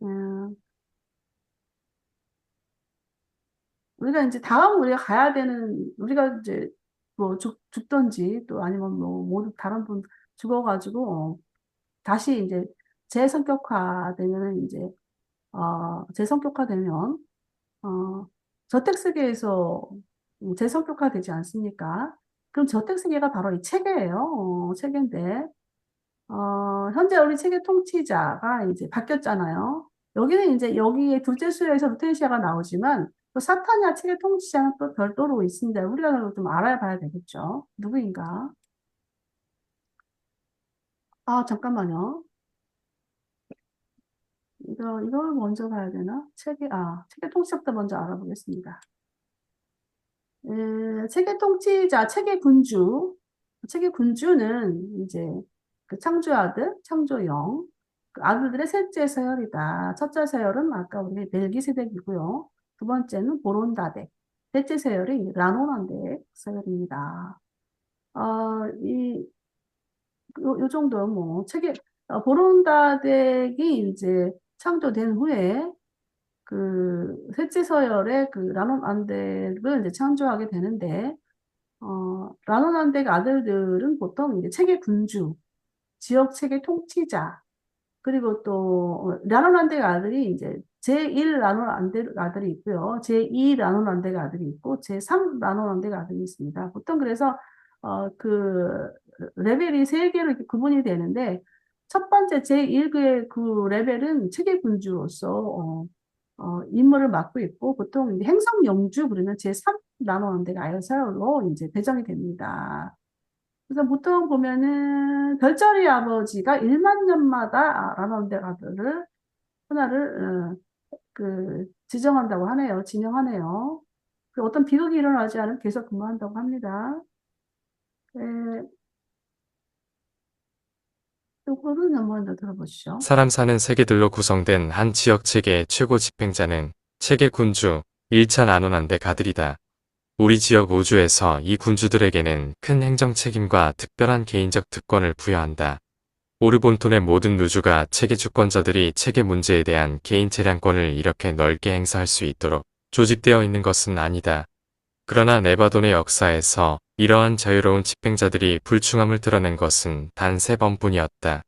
우리가 가야 되는, 우리가 이제 뭐 죽던지 또 아니면 뭐 모두 다른 분 죽어가지고 다시 이제 재성격화되면은 이제 재성격화되면 저택 세계에서 재성격화되지 않습니까? 그럼 저택세계가 바로 이 체계예요. 체계인데, 현재 우리 체계 통치자가 이제 바뀌었잖아요. 여기는 이제 여기에 둘째 수요에서 루테시아가 나오지만 또 사타니아 체계 통치자는 또 별도로 있습니다. 우리가 좀 알아봐야 되겠죠. 누구인가? 아, 잠깐만요. 이걸 먼저 봐야 되나? 체계 통치자부터 먼저 알아보겠습니다. 체계 통치자, 체계 군주. 체계 군주는 이제 그 창조 아들, 창조영, 그 아들들의 셋째 서열이다. 첫째 서열은 아까 우리 멜기세덱이고요. 두 번째는 보론다덱. 셋째 서열이 라노난덱 서열입니다. 이, 요 정도 뭐, 보론다덱이 이제 창조된 후에 셋째 서열의 라논안덱을 이제 창조하게 되는데, 라논안덱 아들들은 보통 이제 체계 군주, 지역 체계 통치자, 그리고 또 라논안덱 아들이 이제 제1 라논안덱 아들이 있고요. 제2 라논안덱 아들이 있고, 제3 라논안덱 아들이 있습니다. 보통 그래서 레벨이 세 개로 이렇게 구분이 되는데, 첫 번째 제1의 그 레벨은 체계 군주로서 임무를 맡고 있고, 보통 이제 행성 영주 부르면 제3 나누는데가 아열사열로 이제 배정이 됩니다. 그래서 보통 보면은 별자리 아버지가 1만 년마다 라나운데가들을 하나를 지정한다고 하네요. 지명하네요. 어떤 비극이 일어나지 않으면 계속 근무한다고 합니다. 네, 요거는 한번 더 들어보시죠. 사람 사는 세계들로 구성된 한 지역 체계의 최고 집행자는 체계 군주 1차 나누난데 가들이다. 우리 지역 우주에서 이 군주들에게는 큰 행정 책임과 특별한 개인적 특권을 부여한다. 오르본톤의 모든 우주가 체계 주권자들이 체계 문제에 대한 개인 재량권을 이렇게 넓게 행사할 수 있도록 조직되어 있는 것은 아니다. 그러나 네바돈의 역사에서 이러한 자유로운 집행자들이 불충함을 드러낸 것은 단 3번뿐이었다.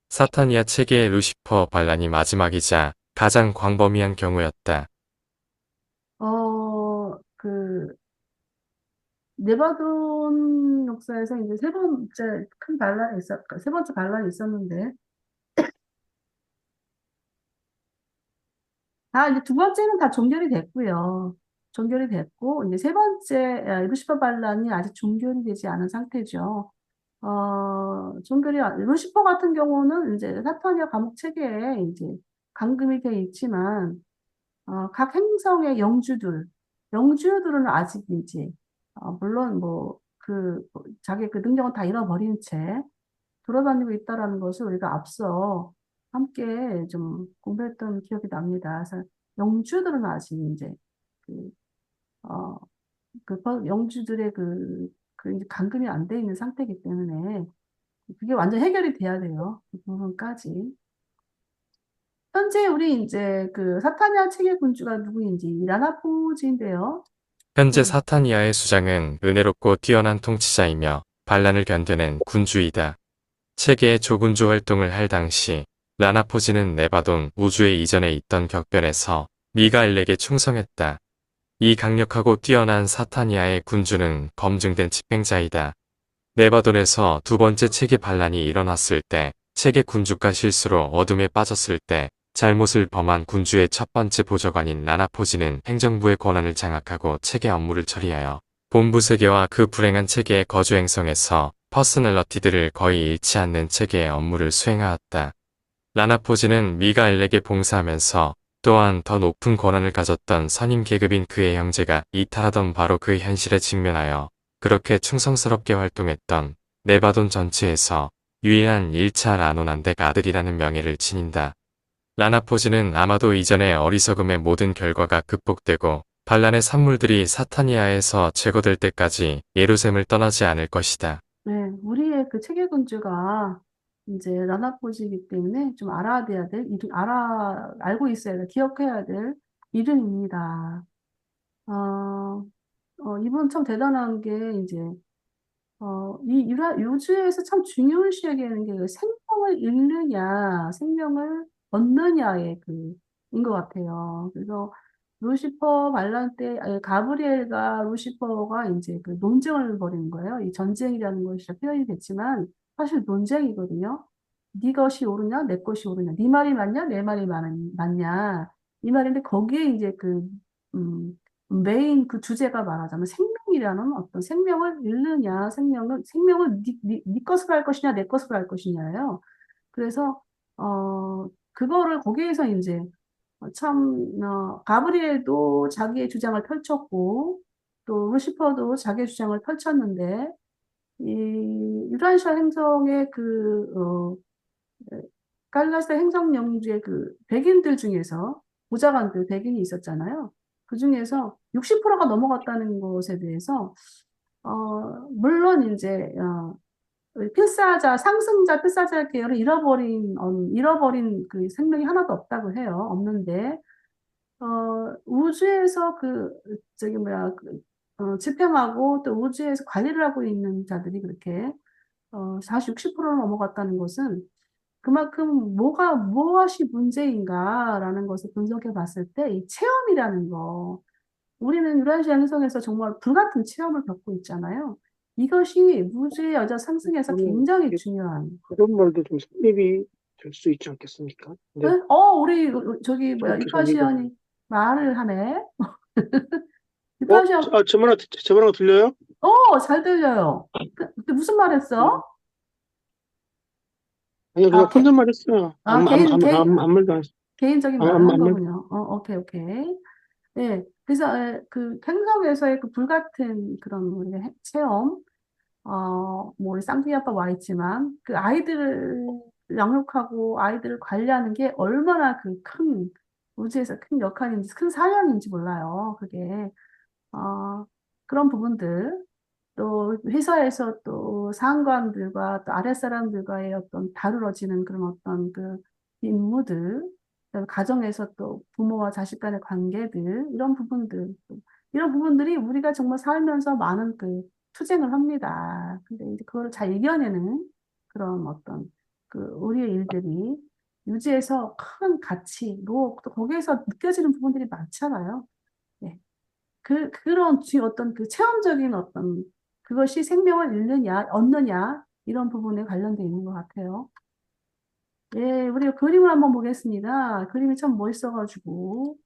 사타니아 체계의 루시퍼 반란이 마지막이자 가장 광범위한 경우였다. 어, 그, 네바돈 역사에서 이제 세 번째 큰 반란이 세 번째 반란이 있었는데, 이제 두 번째는 다 종결이 됐고요. 종결이 됐고, 이제 세 번째, 루시퍼 반란이 아직 종결이 되지 않은 상태죠. 루시퍼 같은 경우는 이제 사타니아 감옥 체계에 이제 감금이 돼 있지만, 각 행성의 영주들은 아직 이제, 물론 자기 그 능력은 다 잃어버린 채 돌아다니고 있다라는 것을 우리가 앞서 함께 좀 공부했던 기억이 납니다. 그래서 영주들은 아직 이제, 그, 어, 영주들의 이제 감금이 안 돼 있는 상태이기 때문에 그게 완전 해결이 돼야 돼요. 그 부분까지. 현재 우리 이제 사타니아 체계 군주가 누구인지 라나포즈인데요. 현재 네. 사타니아의 수장은 은혜롭고 뛰어난 통치자이며 반란을 견뎌낸 군주이다. 체계의 조군주 활동을 할 당시 라나포지는 네바돈 우주의 이전에 있던 격변에서 미가엘에게 충성했다. 이 강력하고 뛰어난 사타니아의 군주는 검증된 집행자이다. 네바돈에서 두 번째 체계 반란이 일어났을 때, 체계 군주가 실수로 어둠에 빠졌을 때, 잘못을 범한 군주의 첫 번째 보좌관인 라나포지는 행정부의 권한을 장악하고 체계 업무를 처리하여 본부 세계와 그 불행한 체계의 거주 행성에서 퍼스널러티들을 거의 잃지 않는 체계의 업무를 수행하였다. 라나포지는 미가엘에게 봉사하면서 또한 더 높은 권한을 가졌던 선임 계급인 그의 형제가 이탈하던 바로 그 현실에 직면하여 그렇게 충성스럽게 활동했던 네바돈 전체에서 유일한 1차 라노난덱 아들이라는 명예를 지닌다. 라나포지는 아마도 이전의 어리석음의 모든 결과가 극복되고 반란의 산물들이 사타니아에서 제거될 때까지 예루셈을 떠나지 않을 것이다. 네, 우리의 그 체계 군주가 이제 라나포지이기 때문에 좀 알아야 될 이름, 알고 있어야 돼, 기억해야 될 이름입니다. 어, 이분 참 대단한 게 이제 요주에서 참 중요시 여기는 게 생명을 잃느냐, 생명을 얻느냐의 인 것 같아요. 그래서 루시퍼 반란 때 가브리엘과 루시퍼가 이제 그 논쟁을 벌이는 거예요. 이 전쟁이라는 것이 표현이 됐지만 사실 논쟁이거든요. 네 것이 옳으냐, 내 것이 옳으냐, 네 말이 맞냐, 내 말이 맞냐 이 말인데 거기에 이제 그 메인 그 주제가 말하자면 생명이라는 어떤 생명을 잃느냐, 생명을 네 것으로 할 것이냐, 내 것으로 할 것이냐예요. 그래서 그거를 거기에서 이제 가브리엘도 자기의 주장을 펼쳤고, 또 루시퍼도 자기의 주장을 펼쳤는데, 이 유라시아 행성의 갈라스 행성 영주의 그 백인들 중에서, 보좌관들 백인이 있었잖아요. 그 중에서 60%가 넘어갔다는 것에 대해서, 물론 이제, 상승자 필사자 계열을 잃어버린 그 생명이 하나도 없다고 해요. 없는데, 우주에서 집행하고 또 우주에서 관리를 하고 있는 자들이 그렇게, 40, 60%를 넘어갔다는 것은 그만큼 무엇이 문제인가라는 것을 분석해 봤을 때 이 체험이라는 거, 우리는 유라시아 행성에서 정말 불같은 체험을 겪고 있잖아요. 이것이 우주의 여자 상승에서 저는 굉장히 이게 중요한. 그런 말도 좀 성립이 될 수 있지 않겠습니까? 네? 근데 우리 저기 뭐야 저렇게 정리가 이파시언이 말을 하네. 어? 이파시언, 제 말하고 들려요? 잘 들려요. 그때 무슨 말 음. 했어? 아니요, 아, 그냥 혼잣말 했어요. 아무 말도 안 했어요. 개인적인 말을 한 아무 말. 거군요. 오케이, 오케이. 네. 그래서 그 행성에서의 그 불같은 그런 우리가 체험, 뭐 우리 쌍둥이 아빠 와 있지만 그 아이들을 양육하고 아이들을 관리하는 게 얼마나 그 큰 우주에서 큰 역할인지 큰 사명인지 몰라요. 그게 그런 부분들 또 회사에서 또 상관들과 또 아랫사람들과의 어떤 다루어지는 그런 어떤 그 임무들, 그다음에 가정에서 또 부모와 자식 간의 관계들, 이런 부분들이 우리가 정말 살면서 많은 그 투쟁을 합니다. 근데 이제 그거를 잘 이겨내는 그런 어떤 그 우리의 일들이 유지에서 큰 가치로 또 거기에서 느껴지는 부분들이 많잖아요. 네. 그런 어떤 그 체험적인 어떤 그것이 생명을 잃느냐, 얻느냐, 이런 부분에 관련되어 있는 것 같아요. 예, 우리 그림을 한번 보겠습니다. 그림이 참 멋있어가지고.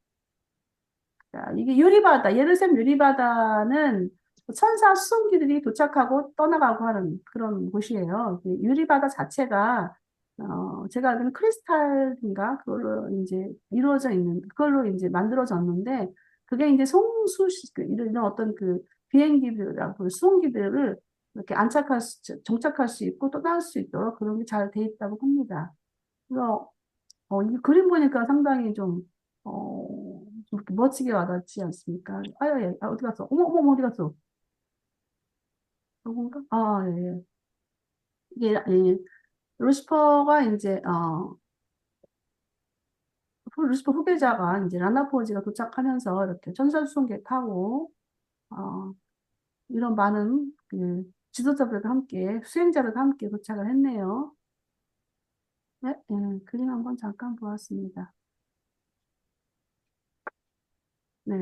자, 이게 유리바다, 예루살렘 유리바다는 천사 수송기들이 도착하고 떠나가고 하는 그런 곳이에요. 그 유리바다 자체가, 제가 알기로는 크리스탈인가? 그걸로 이제 그걸로 이제 만들어졌는데, 그게 이제 이런 어떤 비행기들하고 수송기들을 이렇게 정착할 수 있고 떠날 수 있도록 그런 게 잘 돼 있다고 합니다. 그래서 이 그림 보니까 상당히 좀 이렇게 멋지게 와닿지 않습니까? 예, 어디 갔어? 어머, 어디 갔어? 누군가? 예, 예. 이게, 루시퍼가 이제, 루시퍼 후계자가 이제 라나포지가 도착하면서 이렇게 천사수송기에 타고, 어, 이런 많은 지도자들과 함께, 수행자들과 함께 도착을 했네요. 네, 예, 그림 한번 잠깐 보았습니다. 네.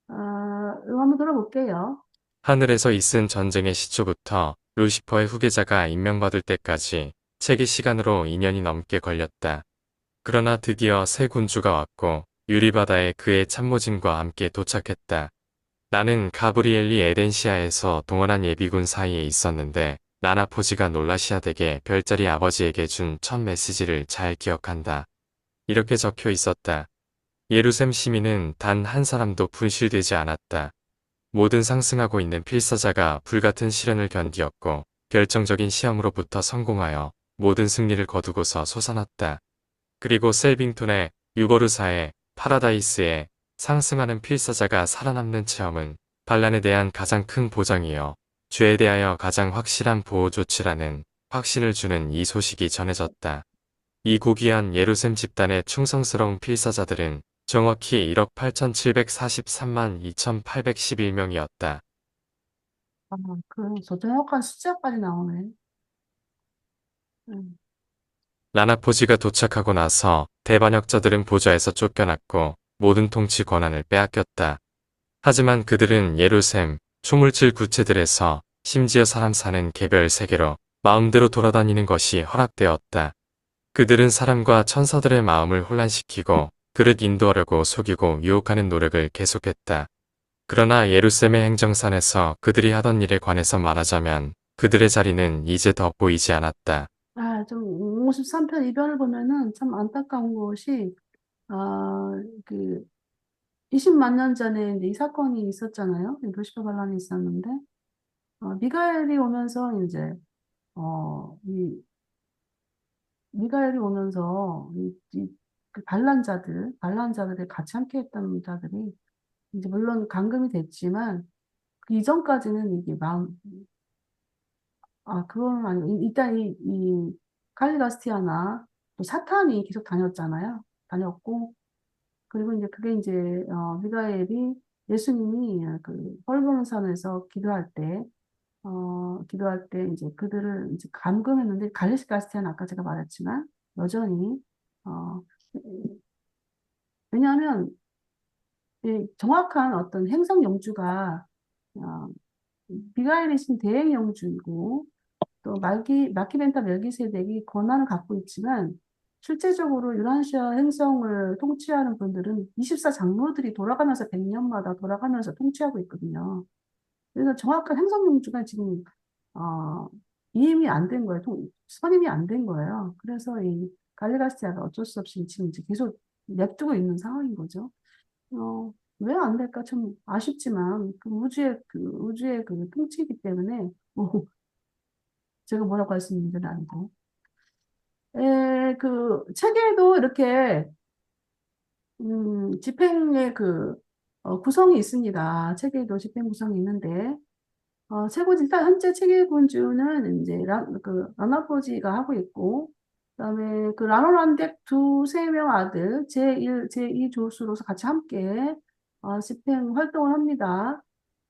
이거 한번 들어볼게요. 하늘에서 있은 전쟁의 시초부터 루시퍼의 후계자가 임명받을 때까지 세기 시간으로 2년이 넘게 걸렸다. 그러나 드디어 새 군주가 왔고 유리바다에 그의 참모진과 함께 도착했다. 나는 가브리엘이 에덴시아에서 동원한 예비군 사이에 있었는데 라나포지가 놀라시아되게 별자리 아버지에게 준 첫 메시지를 잘 기억한다. 이렇게 적혀 있었다. 예루셈 시민은 단 한 사람도 분실되지 않았다. 모든 상승하고 있는 필사자가 불같은 시련을 견디었고 결정적인 시험으로부터 성공하여 모든 승리를 거두고서 솟아났다. 그리고 셀빙톤의 유버르사의 파라다이스에 상승하는 필사자가 살아남는 체험은 반란에 대한 가장 큰 보장이요. 죄에 대하여 가장 확실한 보호 조치라는 확신을 주는 이 소식이 전해졌다. 이 고귀한 예루셈 집단의 충성스러운 필사자들은 정확히 1억 8,743만 2,811명이었다. 저 정확한 숫자까지 나오네. 음. 라나포지가 도착하고 나서 대반역자들은 보좌에서 쫓겨났고 모든 통치 권한을 빼앗겼다. 하지만 그들은 예루셈, 초물질 구체들에서 심지어 사람 사는 개별 세계로 마음대로 돌아다니는 것이 허락되었다. 그들은 사람과 천사들의 마음을 혼란시키고 그를 인도하려고 속이고 유혹하는 노력을 계속했다. 그러나 예루셈의 행정산에서 그들이 하던 일에 관해서 말하자면 그들의 자리는 이제 더 보이지 않았다. 좀 53편 이변을 보면은 참 안타까운 것이, 아, 그, 20만 년 전에 이제 이 사건이 있었잖아요. 루시퍼 반란이 있었는데, 미가엘이 오면서 이제, 미가엘이 오면서 그 반란자들이 같이 함께 했던 자들이 이제 물론 감금이 됐지만 그 이전까지는 이게 그건 아니고 일단 이 칼리가스티아나 또 사탄이 계속 다녔고 그리고 이제 그게 이제 미가엘이 예수님이 그 헐모는 산에서 기도할 때 이제 그들을 이제 감금했는데 갈리스가스티아는 아까 제가 말했지만 여전히 어, 왜냐하면 이 정확한 어떤 행성 영주가 어, 미가엘이신 대행 영주이고 또 마키벤타 멜기세덱이 권한을 갖고 있지만 실제적으로 유란시아 행성을 통치하는 분들은 24장로들이 돌아가면서 100년마다 돌아가면서 통치하고 있거든요. 그래서 정확한 행성 영주가 지금 어, 이임이 안 된 거예요. 선임이 안 된 거예요. 그래서 이 갈리가시아가 어쩔 수 없이 지금 이제 계속 냅두고 있는 상황인 거죠. 왜 안 될까 참 아쉽지만 우주의 그 통치이기 때문에 뭐 제가 뭐라고 할 수 있는 건 아니고. 그 책에도 이렇게 집행의 구성이 있습니다. 책에도 집행 구성이 있는데 일단 현재 체계군주는 이제 라나포지가 하고 있고, 그다음에 그 라노란덱 두세 명 아들, 제1, 제2 조수로서 같이 함께 집행 활동을 합니다.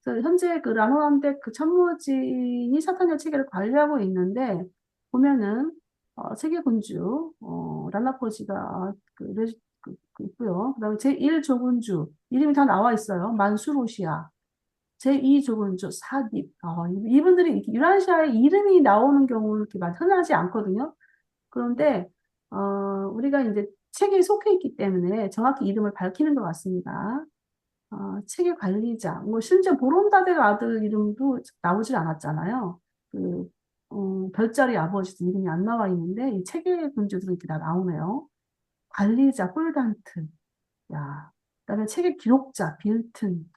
그래서 현재 그 라노란덱 그 참모진이 사탄의 체계를 관리하고 있는데, 보면은, 체계군주, 라나포지가 있고요. 그다음에 제1조군주, 이름이 다 나와 있어요. 만수로시아. 제2조군주 사딥. 이분들이 이렇게 유라시아의 이름이 나오는 경우는 이렇게 흔하지 않거든요. 그런데 우리가 이제 책에 속해 있기 때문에 정확히 이름을 밝히는 것 같습니다. 책의 관리자, 뭐 심지어 보론다덱 아들 이름도 나오질 않았잖아요. 그 별자리 아버지도 이름이 안 나와 있는데 이 책의 군주들은 이렇게 다 나오네요. 관리자 홀단트, 야, 그다음에 책의 기록자 빌튼,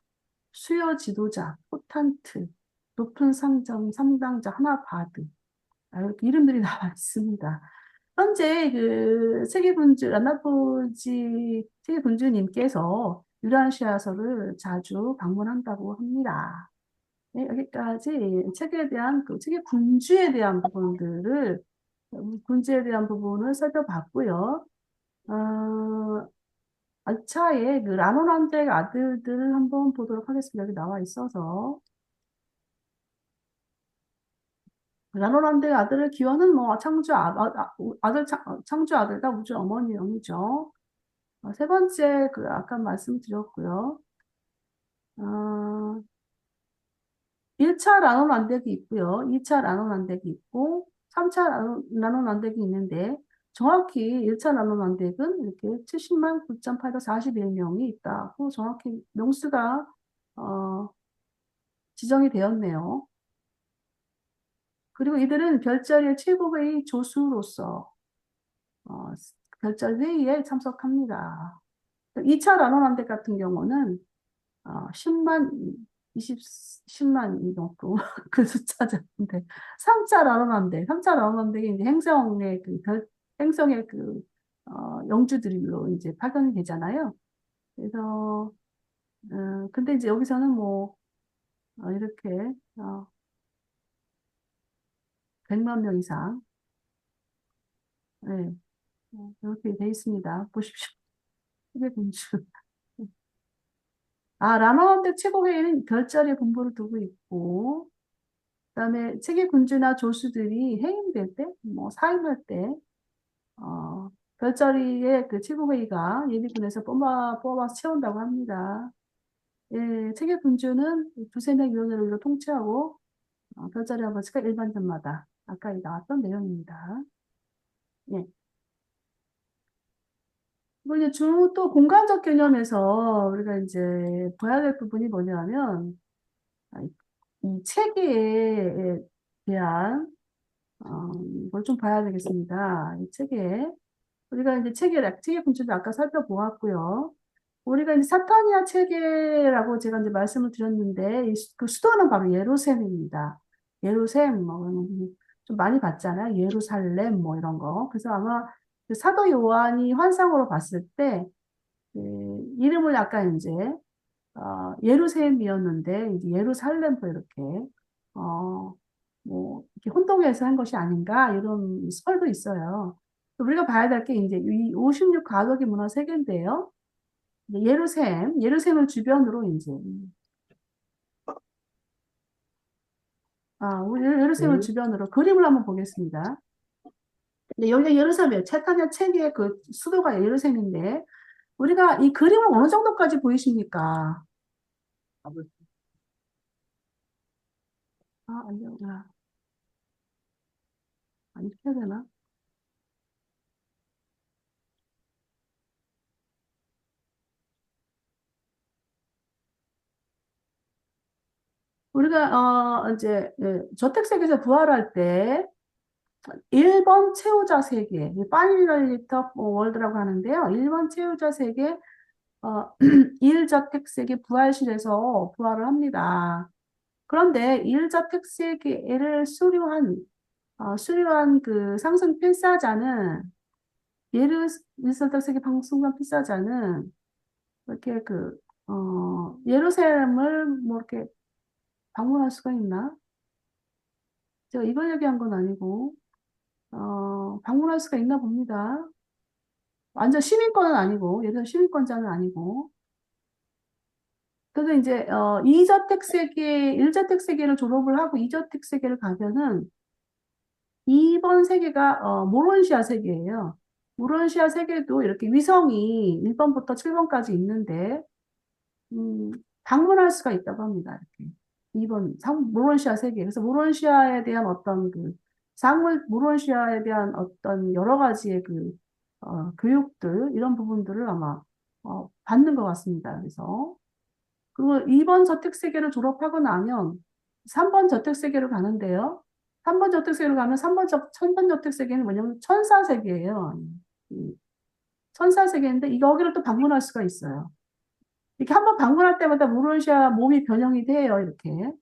수요 지도자, 포탄트, 높은 상당자, 하나바드. 이렇게 이름들이 나와 있습니다. 현재 그 세계군주님께서 유라시아서를 자주 방문한다고 합니다. 네, 여기까지 군주에 대한 부분을 살펴봤고요. 차에 그 라노란덱 아들들을 한번 보도록 하겠습니다. 여기 나와 있어서. 라노란덱 아들을 기원은 뭐 창조 아들과 우주 어머니 영이죠. 세 번째 아까 말씀드렸고요. 1차 라노란덱이 있고요. 2차 라노란덱이 있고 3차 라노란덱이 있는데 정확히 1차 라노란덱은 이렇게 70만 9,841명이 있다고 정확히 명수가 지정이 되었네요. 그리고 이들은 별자리의 최고의 조수로서 별자리 회의에 참석합니다. 2차 라노란덱 같은 경우는 10만, 10만이 넘고 그 숫자인데 3차 라노란덱이 이제 행성의 영주들로 이제 파견이 되잖아요. 그래서 근데 이제 여기서는 뭐 이렇게 100만 명 이상 네, 이렇게 돼 있습니다. 보십시오. 세계군주. 라마운드 최고회의는 별자리 분부를 두고 있고, 그다음에 세계군주나 조수들이 해임될 때, 뭐 사임할 때, 별자리의 그 최고회의가 예비군에서 뽑아서 채운다고 합니다. 예, 체계 분주는 두세 명 위원회를 통치하고 별자리 아버지가 일반전마다 아까 나왔던 내용입니다. 예. 그리고 이제 또 공간적 개념에서 우리가 이제 봐야 될 부분이 뭐냐면 이 체계에 대한 걸 좀 봐야 되겠습니다. 이 체계 우리가 이제 체계 분주도 아까 살펴보았고요. 우리가 이제 사타니아 체계라고 제가 이제 말씀을 드렸는데 그 수도는 바로 예루살렘입니다. 예루살렘 좀 많이 봤잖아요. 예루살렘 뭐 이런 거. 그래서 아마 그 사도 요한이 환상으로 봤을 때 이름을 약간 이제 예루살렘이었는데 이제 예루살렘도 이렇게 어, 뭐 이렇게 혼동해서 한 것이 아닌가 이런 설도 있어요. 우리가 봐야 될 게 이제 이 56 가덕의 문화 세계인데요. 예루살렘을 주변으로 이제 우리 예루살렘을 네. 주변으로 그림을 한번 보겠습니다. 근데 여기가 예루살렘이에요. 차타냐 책의 그 수도가 예루살렘인데 우리가 이 그림을 어느 정도까지 보이십니까? 아니요. 안 해야 되나? 우리가 이제 저택세계에서 부활할 때 1번 채우자 세계, 파이널리터 월드라고 하는데요. 1번 채우자 세계 1저택 세계 부활실에서 부활을 합니다. 그런데 1저택 세계를 수료한 그 상승 필사자는 일서택 세계 상승 필사자는 이렇게 예루살렘을 뭐 이렇게 방문할 수가 있나? 제가 이걸 얘기한 건 아니고 방문할 수가 있나 봅니다. 완전 시민권은 아니고, 예를 들어 시민권자는 아니고. 그래서 이제, 2저택 세계, 1저택 세계를 졸업을 하고 2저택 세계를 가면은 2번 세계가, 모론시아 세계예요. 모론시아 세계도 이렇게 위성이 1번부터 7번까지 있는데, 음, 방문할 수가 있다고 합니다. 이렇게. 2번, 모론시아 세계. 그래서 모론시아에 대한 어떤 모론시아에 대한 어떤 여러 가지의 교육들, 이런 부분들을 아마, 받는 것 같습니다. 그래서. 그리고 2번 저택세계를 졸업하고 나면 3번 저택세계로 가는데요. 3번 저택세계로 가면 3번 저택세계는 뭐냐면 천사세계예요. 천사세계인데, 여기를 또 방문할 수가 있어요. 이렇게 한번 방문할 때마다 모로시아 몸이 변형이 돼요, 이렇게.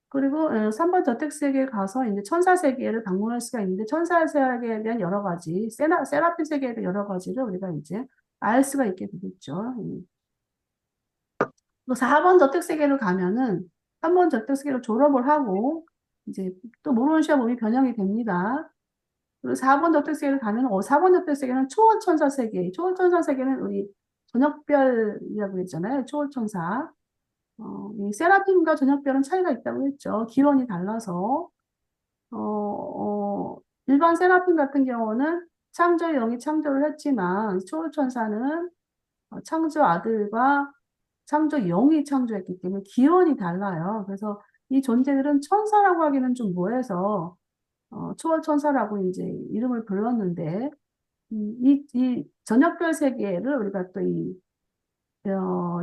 그리고 3번 저택세계에 가서 이제 천사세계를 방문할 수가 있는데, 천사세계에 대한 여러 가지, 세라핀 세계에 대한 여러 가지를 우리가 이제 알 수가 있게 되겠죠. 또 4번 저택세계로 가면은 3번 저택세계로 졸업을 하고, 이제 또 모로시아 몸이 변형이 됩니다. 그리고 4번 저택세계를 가면, 4번 저택세계는 초월천사세계. 초월천사세계는 우리 저녁별이라고 했잖아요. 초월천사. 이 세라핌과 저녁별은 차이가 있다고 했죠. 기원이 달라서. 어, 일반 세라핌 같은 경우는 창조의 영이 창조를 했지만, 초월천사는 창조 아들과 창조 영이 창조했기 때문에 기원이 달라요. 그래서 이 존재들은 천사라고 하기는 좀 뭐해서, 초월천사라고 이제 이름을 불렀는데, 이 저녁별 세계를 우리가 또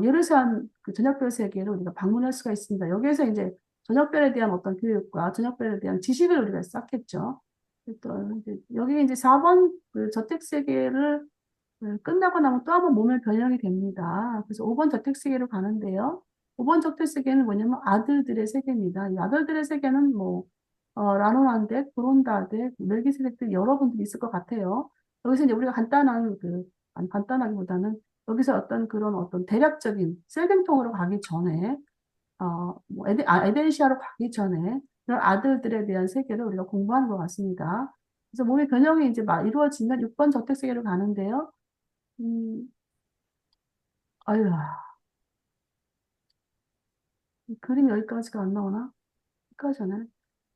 예루살렘 그 저녁별 세계를 우리가 방문할 수가 있습니다. 여기에서 이제 저녁별에 대한 어떤 교육과 저녁별에 대한 지식을 우리가 쌓겠죠. 또 여기 이제 4번 그 저택 세계를 끝나고 나면 또 한 번 몸의 변형이 됩니다. 그래서 5번 저택 세계로 가는데요. 5번 저택 세계는 뭐냐면 아들들의 세계입니다. 이 아들들의 세계는 뭐 라노란데, 브론다데, 멜기세덱 등 여러분들이 있을 것 같아요. 여기서 이제 우리가 아니, 간단하기보다는 여기서 그런 어떤 대략적인 셀갱통으로 가기 전에, 뭐 에덴시아로 가기 전에 그런 아들들에 대한 세계를 우리가 공부하는 것 같습니다. 그래서 몸의 변형이 이제 막 이루어지면 6번 저택 세계로 가는데요. 음, 아유, 이 그림 여기까지가 안 나오나? 여기까지 안 나네.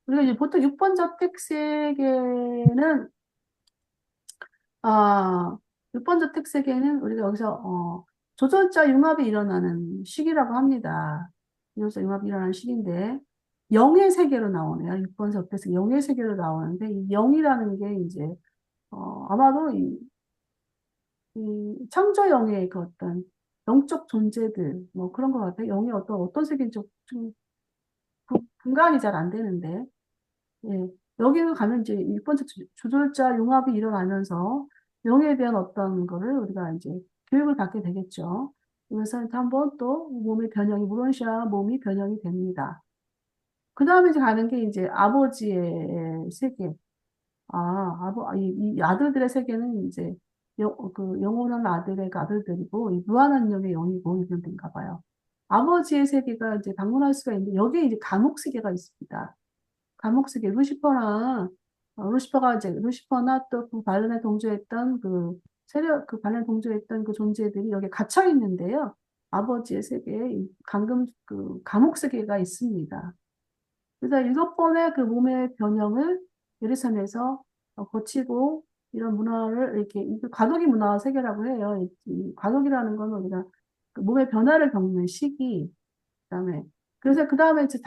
우리가 이제 보통 6번 저택 세계는 아, 6번 주택 세계는 우리가 여기서 조절자 융합이 일어나는 시기라고 합니다. 조절자 융합이 일어나는 시기인데 영의 세계로 나오네요. 6번 주택 세계 영의 세계로 나오는데 이 영이라는 게 이제 아마도 이 창조영의 그 어떤 영적 존재들 뭐 그런 것 같아요. 영의 어떤 세계인지 좀 분간이 잘 안 되는데 예. 여기를 가면 이제 6번째 주졸자 융합이 일어나면서 영에 대한 어떤 거를 우리가 이제 교육을 받게 되겠죠. 그래서 이제 한번 또 몸의 변형이, 무론시아 몸이 변형이 됩니다. 그 다음에 이제 가는 게 이제 아버지의 세계. 이 아들들의 세계는 이제 그 영원한 아들의 그 아들들이고, 이 무한한 영의 영이고, 이런 데인가 봐요. 아버지의 세계가 이제 방문할 수가 있는데, 여기에 이제 감옥 세계가 있습니다. 감옥 세계 루시퍼가 이제 루시퍼나 또 그 발렌에 동조했던 그 세력 그 발렌 동조했던 그 존재들이 여기 갇혀 있는데요. 아버지의 세계에 이 감옥 세계가 있습니다. 그래서 7번의 그 몸의 변형을 예루살렘에서 거치고 이런 문화를 이렇게 과도기 문화 세계라고 해요. 이 과도기라는 건 우리가 그 몸의 변화를 겪는 시기, 그다음에 그래서 그다음에 이제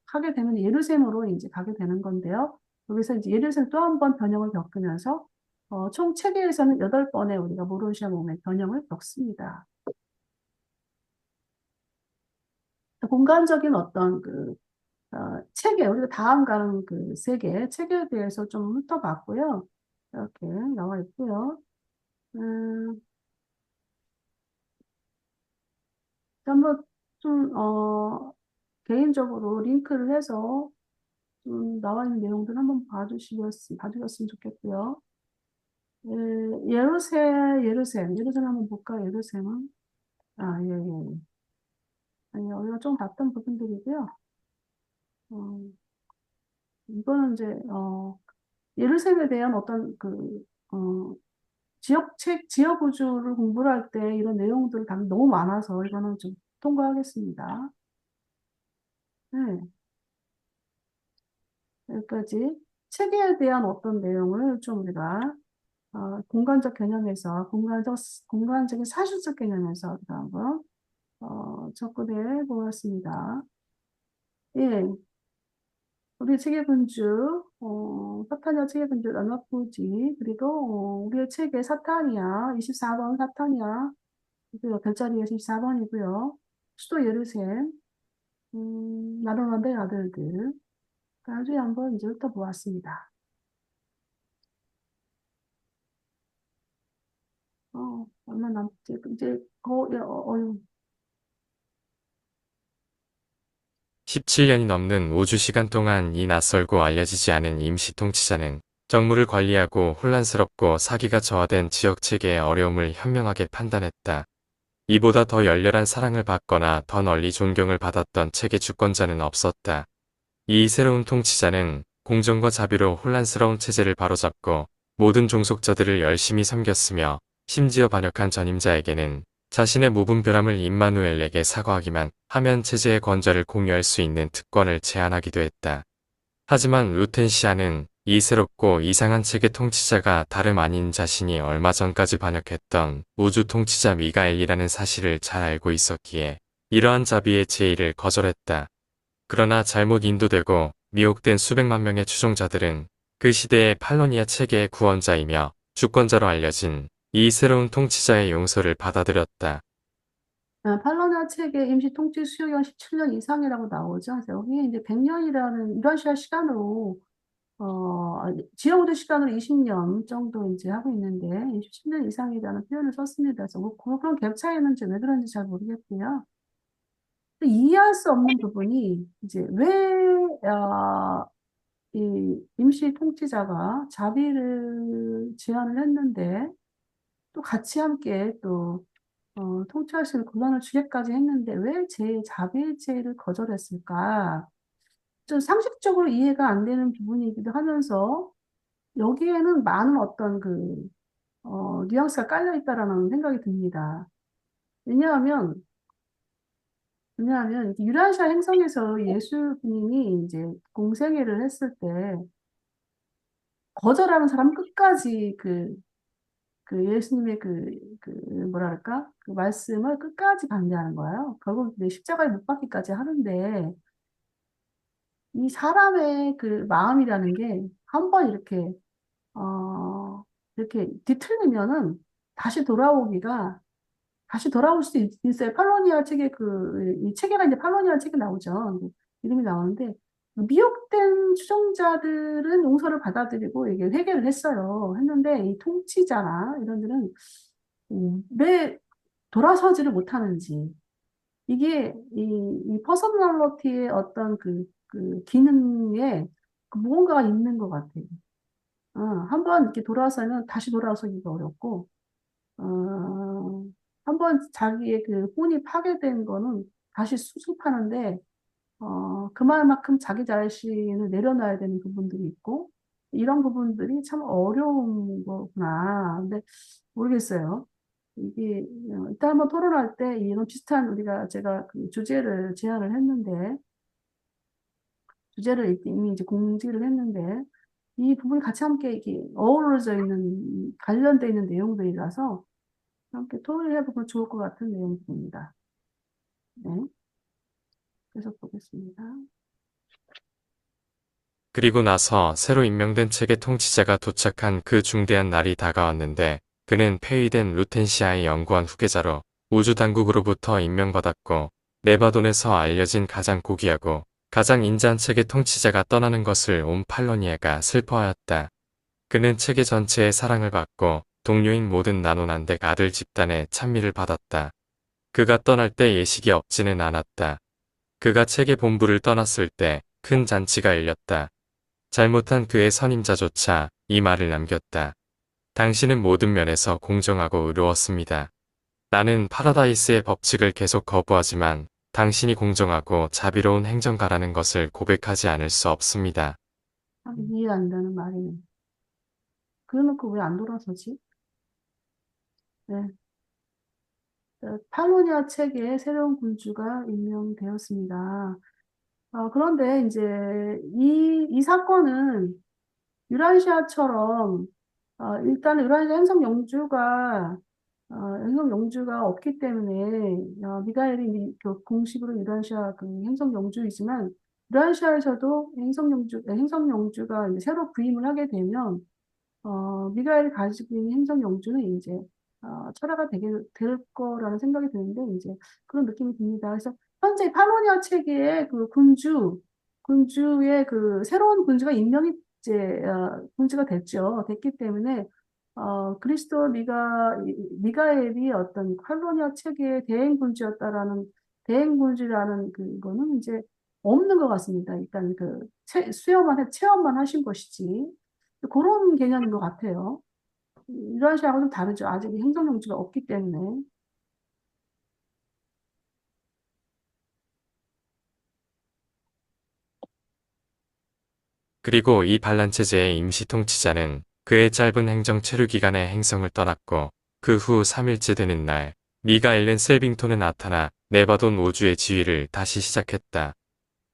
하게 되면 예루살렘으로 이제 가게 되는 건데요. 여기서 이제 예루살렘 또 한 번 변형을 겪으면서 총 체계에서는 8번의 우리가 모로시아 몸의 변형을 겪습니다. 공간적인 어떤 체계, 우리가 다음 가는 그 세계, 체계에 대해서 좀 훑어봤고요. 이렇게 나와 있고요. 음, 한번 좀, 개인적으로 링크를 해서 나와 있는 내용들 한번 봐주셨으면 좋겠고요. 예루살렘 한번 볼까요? 예루살렘은? 예, 예. 아니, 우리가 좀 봤던 부분들이고요. 어, 이거는 이제, 예루살렘에 대한 어떤 지역 구조를 공부를 할 때 이런 내용들을 다 너무 많아서 이거는 좀 통과하겠습니다. 네, 여기까지 체계에 대한 어떤 내용을 좀 우리가 공간적 개념에서, 공간적인 사실적 개념에서 우리가 한번, 접근해 보았습니다. 예, 우리 체계분주, 사타니아 체계분주 나눠보지, 그리고, 우리의 체계 사타니아, 24번 사타니아, 그리고 별자리가 24번이고요. 수도 예루살렘, 나르만의 아들들, 까지 한번 이제 훑어보았습니다. 얼마 남지, 이제, 17년이 넘는 우주 시간 동안 이 낯설고 알려지지 않은 임시 통치자는 정무를 관리하고 혼란스럽고 사기가 저하된 지역 체계의 어려움을 현명하게 판단했다. 이보다 더 열렬한 사랑을 받거나 더 널리 존경을 받았던 체계 주권자는 없었다. 이 새로운 통치자는 공정과 자비로 혼란스러운 체제를 바로잡고 모든 종속자들을 열심히 섬겼으며 심지어 반역한 전임자에게는 자신의 무분별함을 임마누엘에게 사과하기만 하면 체제의 권좌를 공유할 수 있는 특권을 제안하기도 했다. 하지만 루텐시아는 이 새롭고 이상한 체계 통치자가 다름 아닌 자신이 얼마 전까지 반역했던 우주 통치자 미가엘이라는 사실을 잘 알고 있었기에 이러한 자비의 제의를 거절했다. 그러나 잘못 인도되고 미혹된 수백만 명의 추종자들은 그 시대의 팔로니아 체계의 구원자이며 주권자로 알려진 이 새로운 통치자의 용서를 받아들였다. 팔로나 책의 임시 통치 수요기간 17년 이상이라고 나오죠. 그래서 여기에 이제 100년이라는 이런 시간으로, 지역으로 시간으로 20년 정도 이제 하고 있는데, 17년 이상이라는 표현을 썼습니다. 그래서 그런 갭 차이는 이제 왜 그런지 잘 모르겠고요. 이해할 수 없는 부분이 이제 이 임시 통치자가 자비를 제안을 했는데 또 같이 함께 또 통치할 수 있는 권한을 주게까지 했는데 왜 자비의 제의를 거절했을까? 좀 상식적으로 이해가 안 되는 부분이기도 하면서 여기에는 많은 어떤 뉘앙스가 깔려 있다라는 생각이 듭니다. 왜냐하면 유라시아 행성에서 예수님이 이제 공생애를 했을 때 거절하는 사람 끝까지 그 예수님의 뭐랄까? 그 말씀을 끝까지 반대하는 거예요. 결국 내 십자가에 못 박기까지 하는데, 이 사람의 그 마음이라는 게 한 번 이렇게 뒤틀리면은 다시 돌아오기가 다시 돌아올 수도 있어요. 팔로니아 책에 이 책에가 이제 팔로니아 책이 나오죠. 이름이 나오는데, 미혹된 추종자들은 용서를 받아들이고 이게 회개를 했어요. 했는데, 이 통치자나 이런 들은 왜 돌아서지를 못하는지, 이게 이 퍼스널리티의 어떤 그 기능에 그 무언가가 있는 것 같아요. 한번 이렇게 돌아서면 다시 돌아서기가 어렵고, 어, 한번 자기의 그 혼이 파괴된 거는 다시 수습하는데, 그만큼 자기 자신을 내려놔야 되는 부분들이 있고, 이런 부분들이 참 어려운 거구나. 근데 모르겠어요. 이게, 일단 한번 토론할 때 이런 비슷한 제가 그 주제를 제안을 했는데, 주제를 이미 이제 공지를 했는데, 이 부분이 같이 함께 이렇게 어우러져 있는, 관련되어 있는 내용들이라서 함께 토론을 해보면 좋을 것 같은 내용입니다. 네. 계속 보겠습니다. 그리고 나서 새로 임명된 책의 통치자가 도착한 그 중대한 날이 다가왔는데 그는 폐위된 루텐시아의 연구원 후계자로 우주당국으로부터 임명받았고 네바돈에서 알려진 가장 고귀하고 가장 인자한 책의 통치자가 떠나는 것을 온 팔로니아가 슬퍼하였다. 그는 체계 전체의 사랑을 받고 동료인 모든 나노난덱 아들 집단의 찬미를 받았다. 그가 떠날 때 예식이 없지는 않았다. 그가 체계 본부를 떠났을 때 큰 잔치가 열렸다. 잘못한 그의 선임자조차 이 말을 남겼다. 당신은 모든 면에서 공정하고 의로웠습니다. 나는 파라다이스의 법칙을 계속 거부하지만 당신이 공정하고 자비로운 행정가라는 것을 고백하지 않을 수 없습니다. 이해 안 되는 말이네. 그래놓고 왜 안 돌아서지? 네. 팔로니아 책에 새로운 군주가 임명되었습니다. 그런데 이제 이 사건은 유라시아처럼 일단 유라시아 행성 영주가 없기 때문에 미가엘이 그 공식으로 유라시아 그 행성 영주이지만 유라시아에서도 행성 영주가 이제 새로 부임을 하게 되면 미가엘이 가지고 있는 행성 영주는 이제 철회가 될 거라는 생각이 드는데 이제 그런 느낌이 듭니다. 그래서 현재 파노니아 체계의 그 군주의 그 새로운 군주가 임명이 이제 군주가 됐기 때문에 미가엘이 어떤 팔로니아 체계의 대행 군주라는 그거는 이제 없는 것 같습니다. 일단 체험만 하신 것이지. 그런 개념인 것 같아요. 유라시아하고 좀 다르죠. 아직 행정정지가 없기 때문에. 그리고 이 반란 체제의 임시 통치자는 그의 짧은 행정 체류 기간에 행성을 떠났고 그 후 3일째 되는 날 미가 엘렌 셀빙톤에 나타나 네바돈 우주의 지위를 다시 시작했다.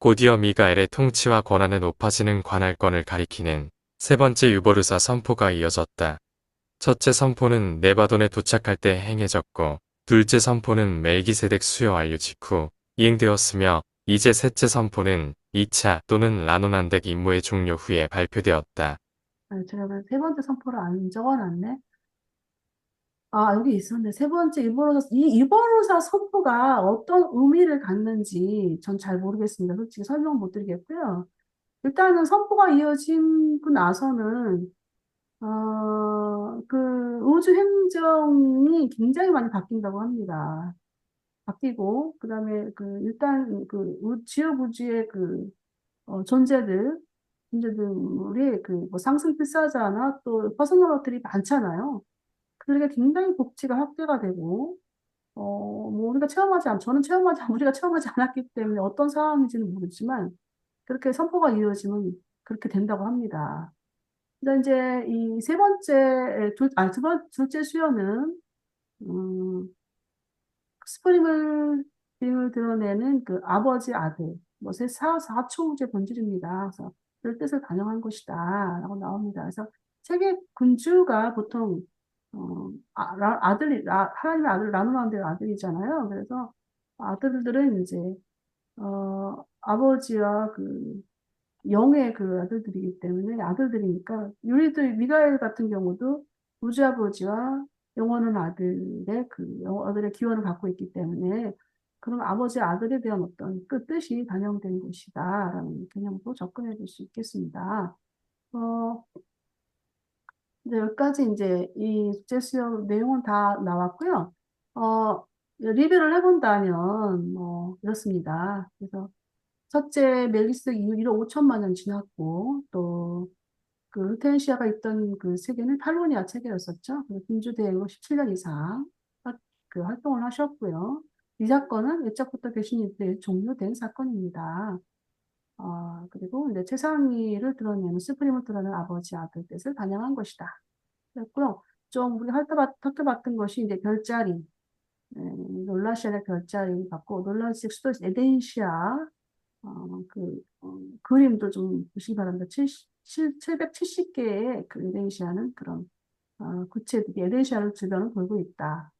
곧이어 미가엘의 통치와 권한의 높아지는 관할권을 가리키는 세 번째 유보르사 선포가 이어졌다. 첫째 선포는 네바돈에 도착할 때 행해졌고 둘째 선포는 멜기세덱 수요 완료 직후 이행되었으며 이제 셋째 선포는 2차 또는 라노난덱 임무의 종료 후에 발표되었다. 제가 세 번째 선포를 안 적어놨네. 여기 있었는데 세 번째 이버로사 선포가 어떤 의미를 갖는지 전 잘 모르겠습니다. 솔직히 설명 못 드리겠고요. 일단은 선포가 이어지고 나서는 우주 행정이 굉장히 많이 바뀐다고 합니다. 바뀌고 그다음에 일단 지역 우주의 존재들이 뭐 상승 필사자나 또 퍼스널들이 많잖아요. 그러니까 굉장히 복지가 확대가 되고 뭐 저는 우리가 체험하지 않았기 때문에 어떤 상황인지는 모르지만 그렇게 선포가 이루어지면 그렇게 된다고 합니다. 근데 이제 이 세 번째, 둘째 수요는, 스프링을 드러내는 그 아버지 아들, 뭐, 사초우주의 본질입니다. 그래서 그 뜻을 반영한 것이다. 라고 나옵니다. 그래서 세계 군주가 보통, 하나님의 아들, 라누라는데 아들이잖아요. 그래서 아들들은 이제, 아버지와 그 영의 그 아들들이기 때문에 아들들이니까 유리도 미가엘 같은 경우도 우주 아버지와 영원한 아들의 아들의 기원을 갖고 있기 때문에 그런 아버지의 아들에 대한 어떤 그 뜻이 반영된 것이다라는 개념으로 접근해 볼 수 있겠습니다. 어, 이제 여기까지 이제 이 숙제 수업 내용은 다 나왔고요. 리뷰를 해본다면 뭐 이렇습니다. 그래서 첫째 멜기스덱 이후 1억 5천만 년 지났고 또 그 루테인시아가 있던 그 세계는 팔로니아 체계였었죠. 그래서 군주대행으로 17년 이상 활동을 하셨고요. 이 사건은 옛적부터 개신일대 종료된 사건입니다. 그리고 이제 최상위를 드러내는 스프림을 드러내는 아버지 아들 뜻을 반영한 것이다. 그랬고요. 좀 우리가 훑어봤던 것이 이제 별자리, 놀라시아의 별자리 같고 놀라시아 수도 에덴시아 그림도 좀 보시기 바랍니다. 770개의 그 에덴시아는 그런 구체들이 에덴시아를 주변을 돌고 있다.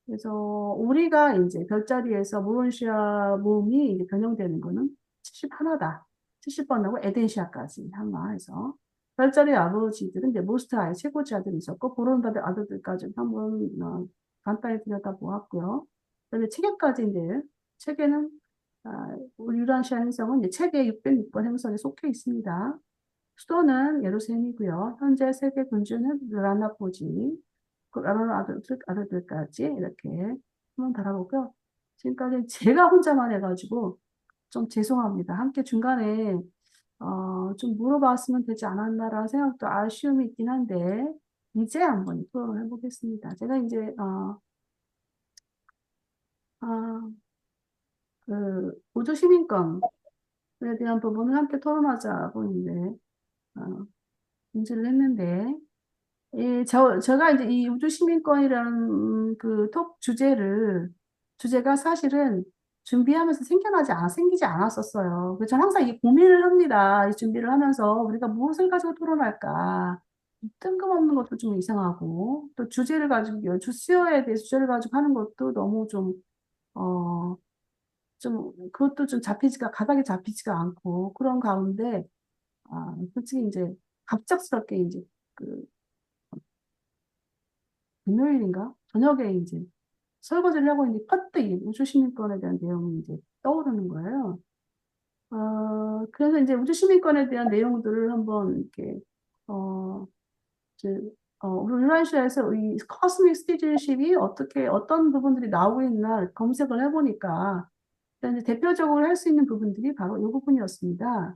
그래서 우리가 이제 별자리에서 모론시아 몸이 이제 변형되는 거는 71다. 70번하고 에덴시아까지 한마해서 별자리 아버지들은 이제 모스트아의 최고지 아들이 있었고 보론다의 아들들까지 한번 간단히 들여다보았고요. 그다음에 체계까지 이제 체계는 유라시아 행성은 이제 체계 606번 행성에 속해 있습니다. 수도는 예루살렘이고요. 현재 세계 군주는 라나포지, 그 라나 아들들까지 이렇게 한번 달아보고요. 지금까지 제가 혼자만 해가지고 좀 죄송합니다. 함께 중간에 좀 물어봤으면 되지 않았나라는 생각도 아쉬움이 있긴 한데 이제 한번 토론을 해보겠습니다. 제가 이제 어, 우주 시민권에 대한 부분을 함께 토론하자고 이제 문제를 했는데 제가 이제 이 우주 시민권이라는 그 톡 주제가 사실은 준비하면서 생기지 않았었어요. 그래서 저는 항상 이 고민을 합니다. 이 준비를 하면서 우리가 무엇을 가지고 토론할까. 뜬금없는 것도 좀 이상하고, 또 수요에 대해서 주제를 가지고 하는 것도 너무 어, 그것도 좀 가닥이 잡히지가 않고, 그런 가운데, 솔직히 이제 갑작스럽게 이제 그 금요일인가? 저녁에 이제 설거지를 하고 있는데 퍼뜩 이 우주시민권에 대한 내용이 이제 떠오르는 거예요. 그래서 이제 우주시민권에 대한 내용들을 한번 이렇게, 어, 이제, 우리 르라시아에서 이 코스믹 시티즌십이 어떤 부분들이 나오고 있나 검색을 해보니까, 일단 이제 대표적으로 할 수 있는 부분들이 바로 이 부분이었습니다.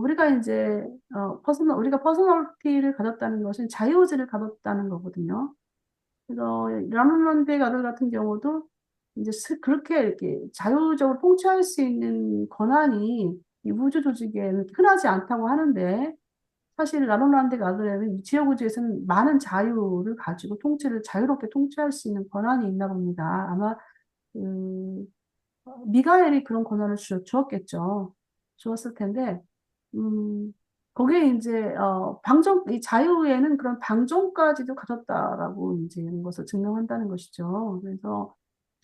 우리가 이제, 우리가 퍼스널리티를 가졌다는 것은 자유의지를 가졌다는 거거든요. 그래서 라물란드 가들 같은 경우도 이제 그렇게 이렇게 자유적으로 통치할 수 있는 권한이 이 우주 조직에는 흔하지 않다고 하는데 사실 라물란드 가들에는 지역 우주에서는 많은 자유를 가지고 자유롭게 통치할 수 있는 권한이 있나 봅니다. 아마 그 미가엘이 그런 권한을 주었겠죠. 주었을 텐데, 거기에 이제, 이 자유에는 그런 방종까지도 가졌다라고 이제 이런 것을 증명한다는 것이죠. 그래서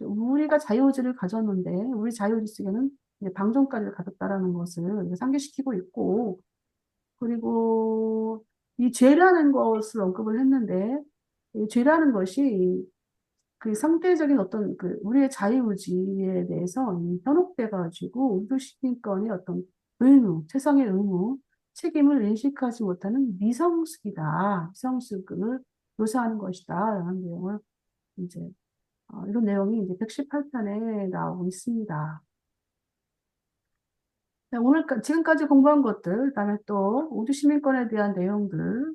우리가 자유의지를 가졌는데, 우리 자유의지 속에는 이제 방종까지 가졌다라는 것을 상기시키고 있고, 그리고 이 죄라는 것을 언급을 했는데, 이 죄라는 것이 그 상대적인 어떤 우리의 자유의지에 대해서 현혹돼 가지고 우주시민권의 어떤 최상의 의무, 책임을 인식하지 못하는 미성숙을 묘사하는 것이다. 라는 내용을 이제 이런 내용이 이제 118편에 나오고 있습니다. 네, 지금까지 공부한 것들, 그다음에 또 우주시민권에 대한 내용들,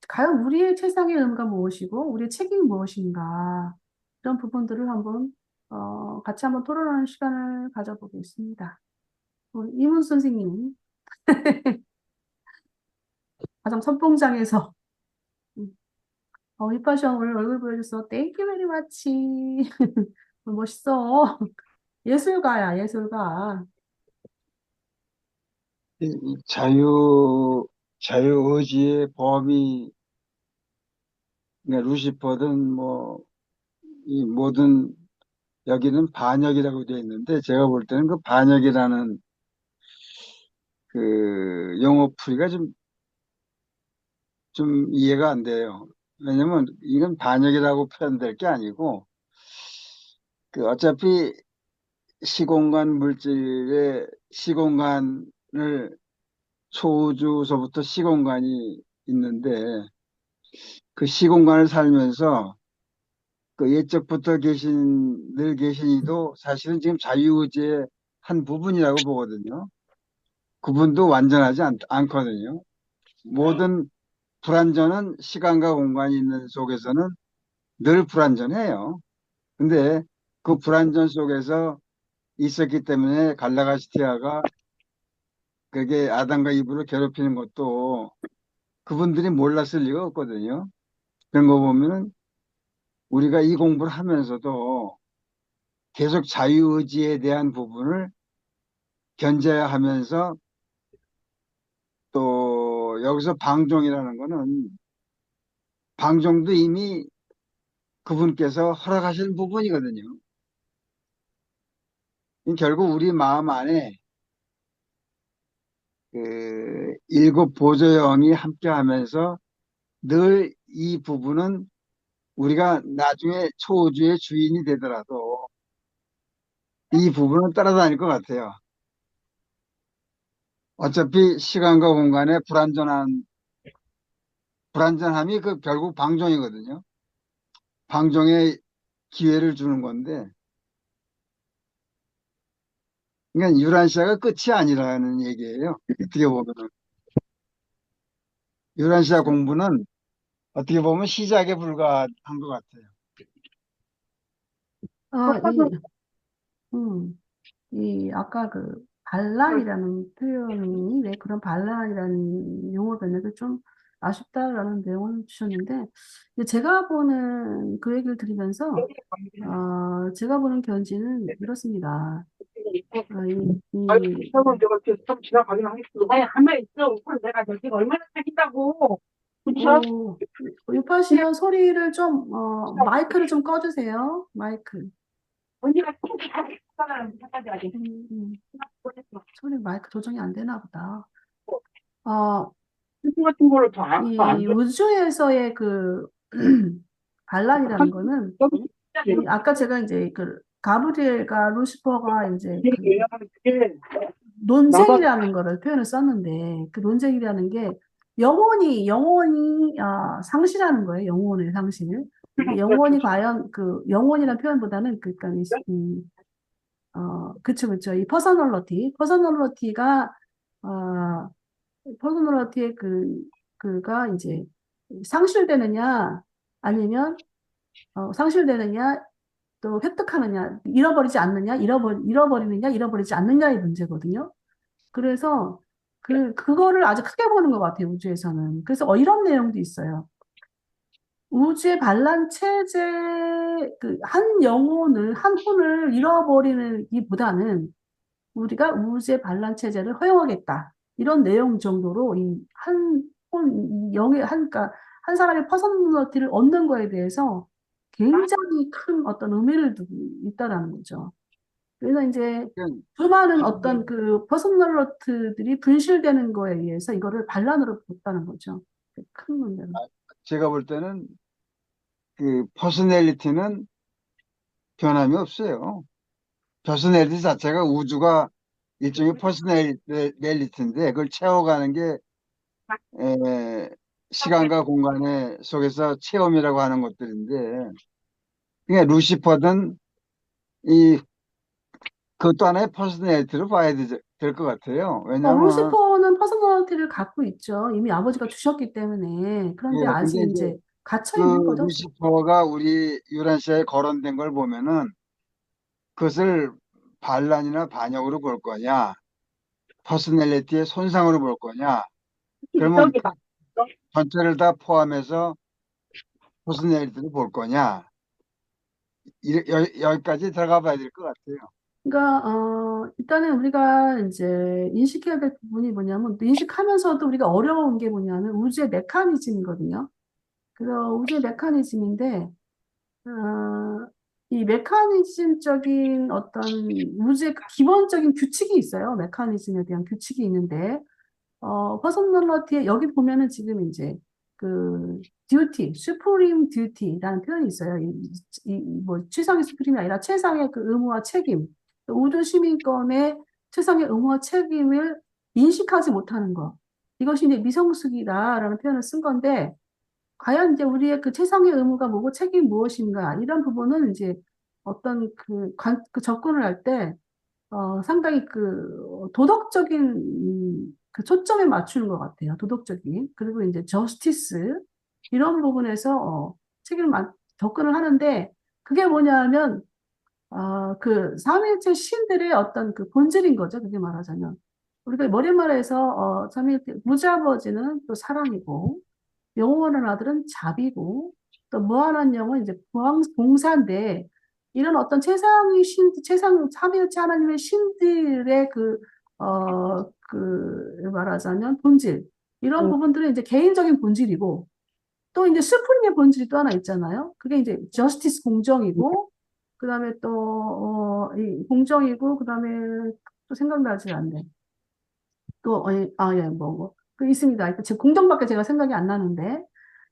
과연 우리의 최상의 의무가 무엇이고 우리의 책임이 무엇인가 이런 부분들을 한번 같이 한번 토론하는 시간을 가져보겠습니다. 우리 이문 선생님 가장 선봉장에서 이파시언 오늘 얼굴 보여줘서 Thank you very much. 멋있어. 예술가야 예술가. 자유의지의 법이 그러니까 루시퍼든 뭐, 이 모든, 여기는 반역이라고 되어 있는데, 제가 볼 때는 그 반역이라는 그 용어 풀이가 좀 이해가 안 돼요. 왜냐면 이건 반역이라고 표현될 게 아니고, 그 어차피 시공간 물질의 시공간을 초우주서부터 시공간이 있는데 그 시공간을 살면서 그 옛적부터 늘 계신 이도 사실은 지금 자유의지의 한 부분이라고 보거든요. 그분도 완전하지 않거든요. 모든 불완전은 시간과 공간이 있는 속에서는 늘 불완전해요. 근데 그 불완전 속에서 있었기 때문에 갈라가시티아가 그게 아담과 이브를 괴롭히는 것도 그분들이 몰랐을 리가 없거든요. 그런 거 보면은 우리가 이 공부를 하면서도 계속 자유의지에 대한 부분을 견제해야 하면서 또 여기서 방종이라는 거는 방종도 이미 그분께서 허락하신 부분이거든요. 결국 우리 마음 안에 그 일곱 보조영이 함께 하면서 늘 이 부분은 우리가 나중에 초우주의 주인이 되더라도 이 부분은 따라다닐 것 같아요. 어차피 시간과 공간의 불완전함이 그 결국 방종이거든요. 방종의 기회를 주는 건데, 그러니까 유란시아가 끝이 아니라는 얘기예요. 어떻게 보면은. 유란시아 그렇죠. 공부는 어떻게 보면 시작에 불과한 것 같아요. 아, 음, 아까 그 반란이라는 표현이 왜 그런 반란이라는 용어 변형이 좀 아쉽다라는 내용을 주셨는데, 근데 제가 보는 그 얘기를 들으면서, 제가 보는 견지는 이렇습니다. 이, 그러면 제가 좀 지나가긴 하겠습니다. 아니, 가만히 있어. 그럼 내가 저기가 얼마나 사귄다고. 그쵸? 요파시요 소리를 좀, 마이크를 좀 꺼주세요. 마이크. 언니가 꼭 사달라는 사까지 하지. 음, 음. 소리 마이크 조정이 안 되나 보다. 어, 그 같은 거를 더안 이 줘. 우주에서의 그 반란이라는 거는 아까 제가 이제 그 가브리엘과 루시퍼가 이제 그 왜냐면 그게 나가 논쟁이라는 거를 표현을 썼는데 그 논쟁이라는 게 영혼이 상실하는 거예요. 영혼의 상실. 영혼이 과연 그 영혼이라는 표현보다는 그러니까 그쵸. 이 퍼서널러티가 어, 퍼스널러티의 그가 이제 상실되느냐, 아니면, 상실되느냐, 또 획득하느냐, 잃어버리지 않느냐의 문제거든요. 그래서 그거를 아주 크게 보는 것 같아요, 우주에서는. 그래서 이런 내용도 있어요. 우주의 반란 체제, 한 영혼을, 한 혼을 잃어버리는 이보다는 우리가 우주의 반란 체제를 허용하겠다. 이런 내용 정도로 그러니까 한 사람의 퍼스널리티를 얻는 거에 대해서 굉장히 큰 어떤 의미를 두고 있다라는 거죠. 그래서 이제 그러니까 수많은 어떤 그 퍼스널리티들이 분실되는 거에 의해서 이거를 반란으로 봤다는 거죠. 큰 문제로. 제가 볼 때는 그 퍼스널리티는 변함이 없어요. 퍼스널리티 자체가 우주가 일종의 퍼스널리티인데 그걸 채워가는 게 에, 시간과 공간의 속에서 체험이라고 하는 것들인데, 그러니까 루시퍼든 이 그것도 하나의 퍼스널리티로 봐야 될 것 같아요. 왜냐하면 루시퍼는 퍼스널리티를 갖고 있죠. 이미 아버지가 주셨기 때문에. 그런데 근데 아직 이제 이제 갇혀 그 있는 거죠. 루시퍼가 우리 유란시아에 거론된 걸 보면은 그것을 반란이나 반역으로 볼 거냐, 퍼스널리티의 손상으로 볼 거냐, 그러면 저기다. 전체를 다 포함해서 퍼스널리티로 볼 거냐, 여기까지 들어가 봐야 될 것 같아요. 그러니까 일단은 우리가 이제 인식해야 될 부분이 뭐냐면 인식하면서도 우리가 어려운 게 뭐냐면 우주의 메커니즘이거든요. 그래서 우주의 메커니즘인데, 이 메커니즘적인 어떤 우주의 그 기본적인 규칙이 있어요. 메커니즘에 대한 규칙이 있는데, 퍼스널리티에 여기 보면은 지금 이제 그 듀티, 슈프림 듀티라는 표현이 있어요. 뭐 최상의 수프림이 아니라 최상의 그 의무와 책임, 우주 시민권의 최상의 의무와 책임을 인식하지 못하는 것. 이것이 이제 미성숙이다라는 표현을 쓴 건데, 과연 이제 우리의 그 최상의 의무가 뭐고 책임이 무엇인가 이런 부분은 이제 어떤 그 접근을 할 때 상당히 그 도덕적인 그 초점에 맞추는 것 같아요. 도덕적인. 그리고 이제 저스티스 이런 부분에서 접근을 하는데 그게 뭐냐면 그 삼위일체 신들의 어떤 그 본질인 거죠. 그게 말하자면. 우리가 머릿말에서 삼위일체 무자버지는 또 사랑이고 영원한 아들은 자비고 또 무한한 영은 이제 봉사인데 이런 어떤 최상 삼위일체 하나님의 신들의 말하자면 본질 이런 부분들은 이제 개인적인 본질이고 또 이제 스프링의 본질이 또 하나 있잖아요. 그게 이제 저스티스 공정이고 그다음에 또 이 공정이고 그다음에 또 생각나지 않네. 또, 예, 그 있습니다. 그 지금 공정밖에 제가 생각이 안 나는데,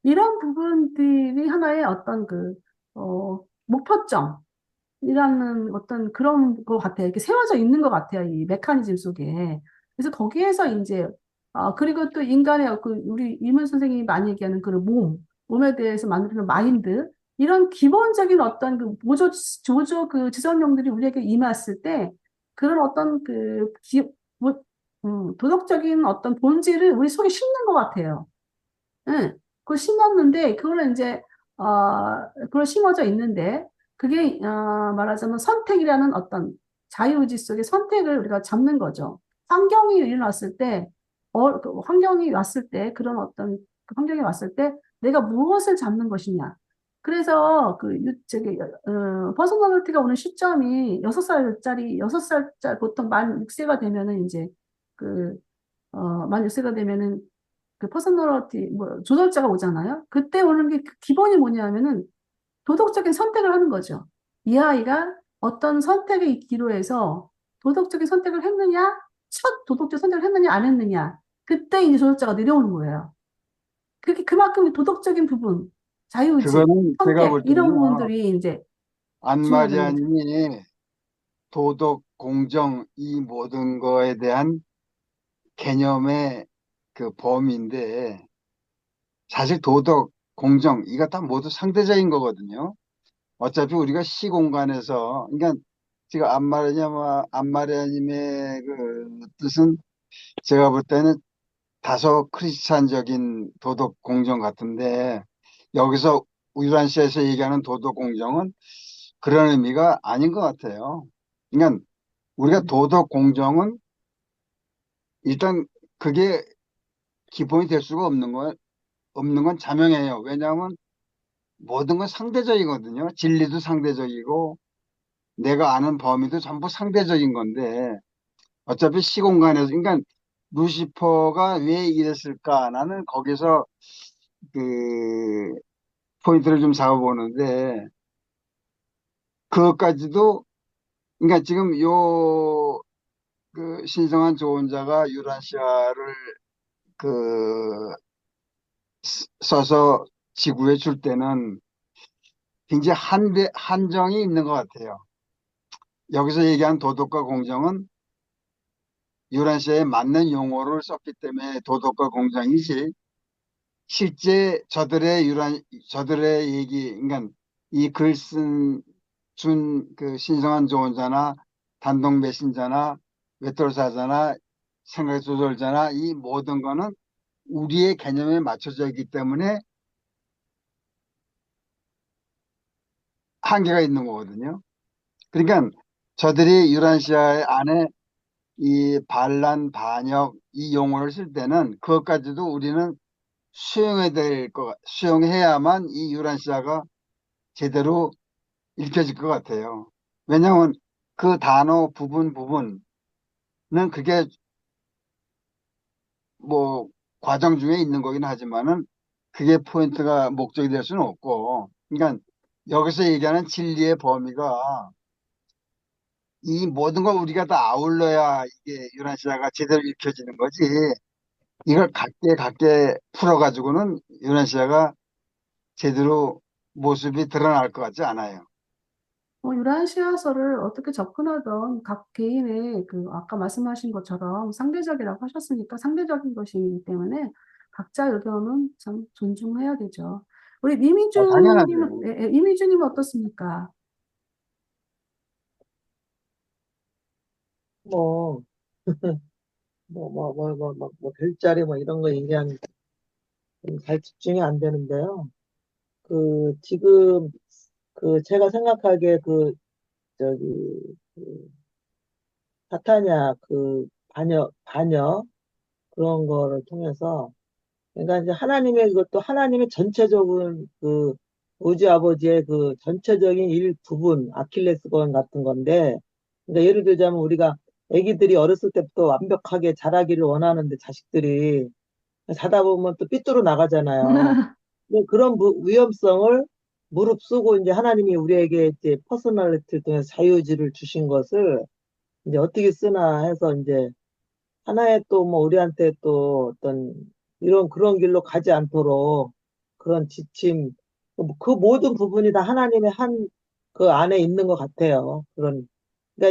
이런 부분들이 하나의 어떤 목표점이라는 어떤 그런 것 같아요. 이렇게 세워져 있는 것 같아요. 이 메커니즘 속에. 그래서 거기에서 이제, 그리고 또 인간의 우리 이문 선생님이 많이 얘기하는 몸에 대해서 만드는 마인드, 이런 기본적인 어떤 조조 그 지성령들이 우리에게 임했을 때, 그런 어떤 뭐, 도덕적인 어떤 본질을 우리 속에 심는 것 같아요. 응. 그걸 심었는데, 그거는 이제, 그걸 심어져 있는데, 그게, 말하자면 선택이라는 어떤 자유의지 속의 선택을 우리가 잡는 거죠. 환경이 일어났을 때, 환경이 왔을 때, 그런 어떤 그 환경이 왔을 때, 내가 무엇을 잡는 것이냐. 그래서 퍼스널리티가 오는 시점이 6살짜리 보통 만 6세가 되면은 이제, 그, 만 6세가 되면은 그 퍼스널리티 뭐 조절자가 오잖아요. 그때 오는 게 그 기본이 뭐냐면은 도덕적인 선택을 하는 거죠. 이 아이가 어떤 선택의 기로에서 도덕적인 선택을 했느냐, 첫 도덕적 선택을 했느냐, 안 했느냐. 그때 이제 조절자가 내려오는 거예요. 그게 그만큼 도덕적인 부분, 자유의지, 그거는 제가 선택 볼 이런 때는요, 부분들이 이제 중요하게 되는 거죠. 안마리아님이 도덕, 공정, 이 모든 거에 대한 개념의 그 범위인데, 사실 도덕, 공정, 이거 다 모두 상대적인 거거든요. 어차피 우리가 시공간에서, 그러니까 지금 안마리아님의 그 뜻은 제가 볼 때는 다소 크리스찬적인 도덕 공정 같은데, 여기서 우유란시에서 얘기하는 도덕 공정은 그런 의미가 아닌 것 같아요. 그러니까 우리가 도덕 공정은 일단 그게 기본이 될 수가 없는 건 자명해요. 왜냐하면 모든 건 상대적이거든요. 진리도 상대적이고 내가 아는 범위도 전부 상대적인 건데 어차피 시공간에서 그러니까 루시퍼가 왜 이랬을까? 나는 거기서 그 포인트를 좀 잡아보는데 그것까지도 그러니까 지금 요 그 신성한 조언자가 유라시아를 그 써서 지구에 줄 때는 굉장히 한정이 있는 것 같아요. 여기서 얘기한 도덕과 공정은 유란시아에 맞는 용어를 썼기 때문에 도덕과 공정이지 실제 저들의 얘기 그러니까 이 글 준 그 신성한 조언자나 단독 메신저나 외톨사자나 생각 조절자나 이 모든 거는 우리의 개념에 맞춰져 있기 때문에 한계가 있는 거거든요. 그러니까 저들이 유란시아 안에 이 반란, 반역 이 용어를 쓸 때는 그것까지도 우리는 수용해야만 이 유란시아가 제대로 읽혀질 것 같아요. 왜냐하면 그 단어 부분은 그게 뭐 과정 중에 있는 거긴 하지만은 그게 포인트가 목적이 될 수는 없고, 그러니까 여기서 얘기하는 진리의 범위가 이 모든 걸 우리가 다 아울러야 이게 유난시아가 제대로 읽혀지는 거지. 이걸 각게 풀어가지고는 유난시아가 제대로 모습이 드러날 것 같지 않아요. 유라시아서를 어떻게 접근하던 각 개인의 그 아까 말씀하신 것처럼 상대적이라고 하셨으니까 상대적인 것이기 때문에 각자 의견은 참 존중해야 되죠. 우리 이미주님은 당연하죠. 이미주님은 어떻습니까? 뭐, 별자리 뭐 이런 거 얘기하는 잘 집중이 안 되는데요. 지금, 제가 생각하기에 저기, 그, 사타냐, 반역, 그런 거를 통해서, 그러니까 이제 하나님의 이것도 하나님의 전체적인 우주 아버지의 전체적인 일부분, 아킬레스건 같은 건데, 그러니까 예를 들자면 우리가 아기들이 어렸을 때부터 완벽하게 자라기를 원하는데 자식들이 자다 보면 또 삐뚤어 나가잖아요. 근데 그런 위험성을 무릅쓰고 이제 하나님이 우리에게 이제 퍼스널리티를 통해서 자유의지를 주신 것을 이제 어떻게 쓰나 해서 이제 하나의 또 뭐 우리한테 또 어떤 이런 그런 길로 가지 않도록 그런 지침, 그 모든 부분이 다 하나님의 그 안에 있는 것 같아요. 그러니까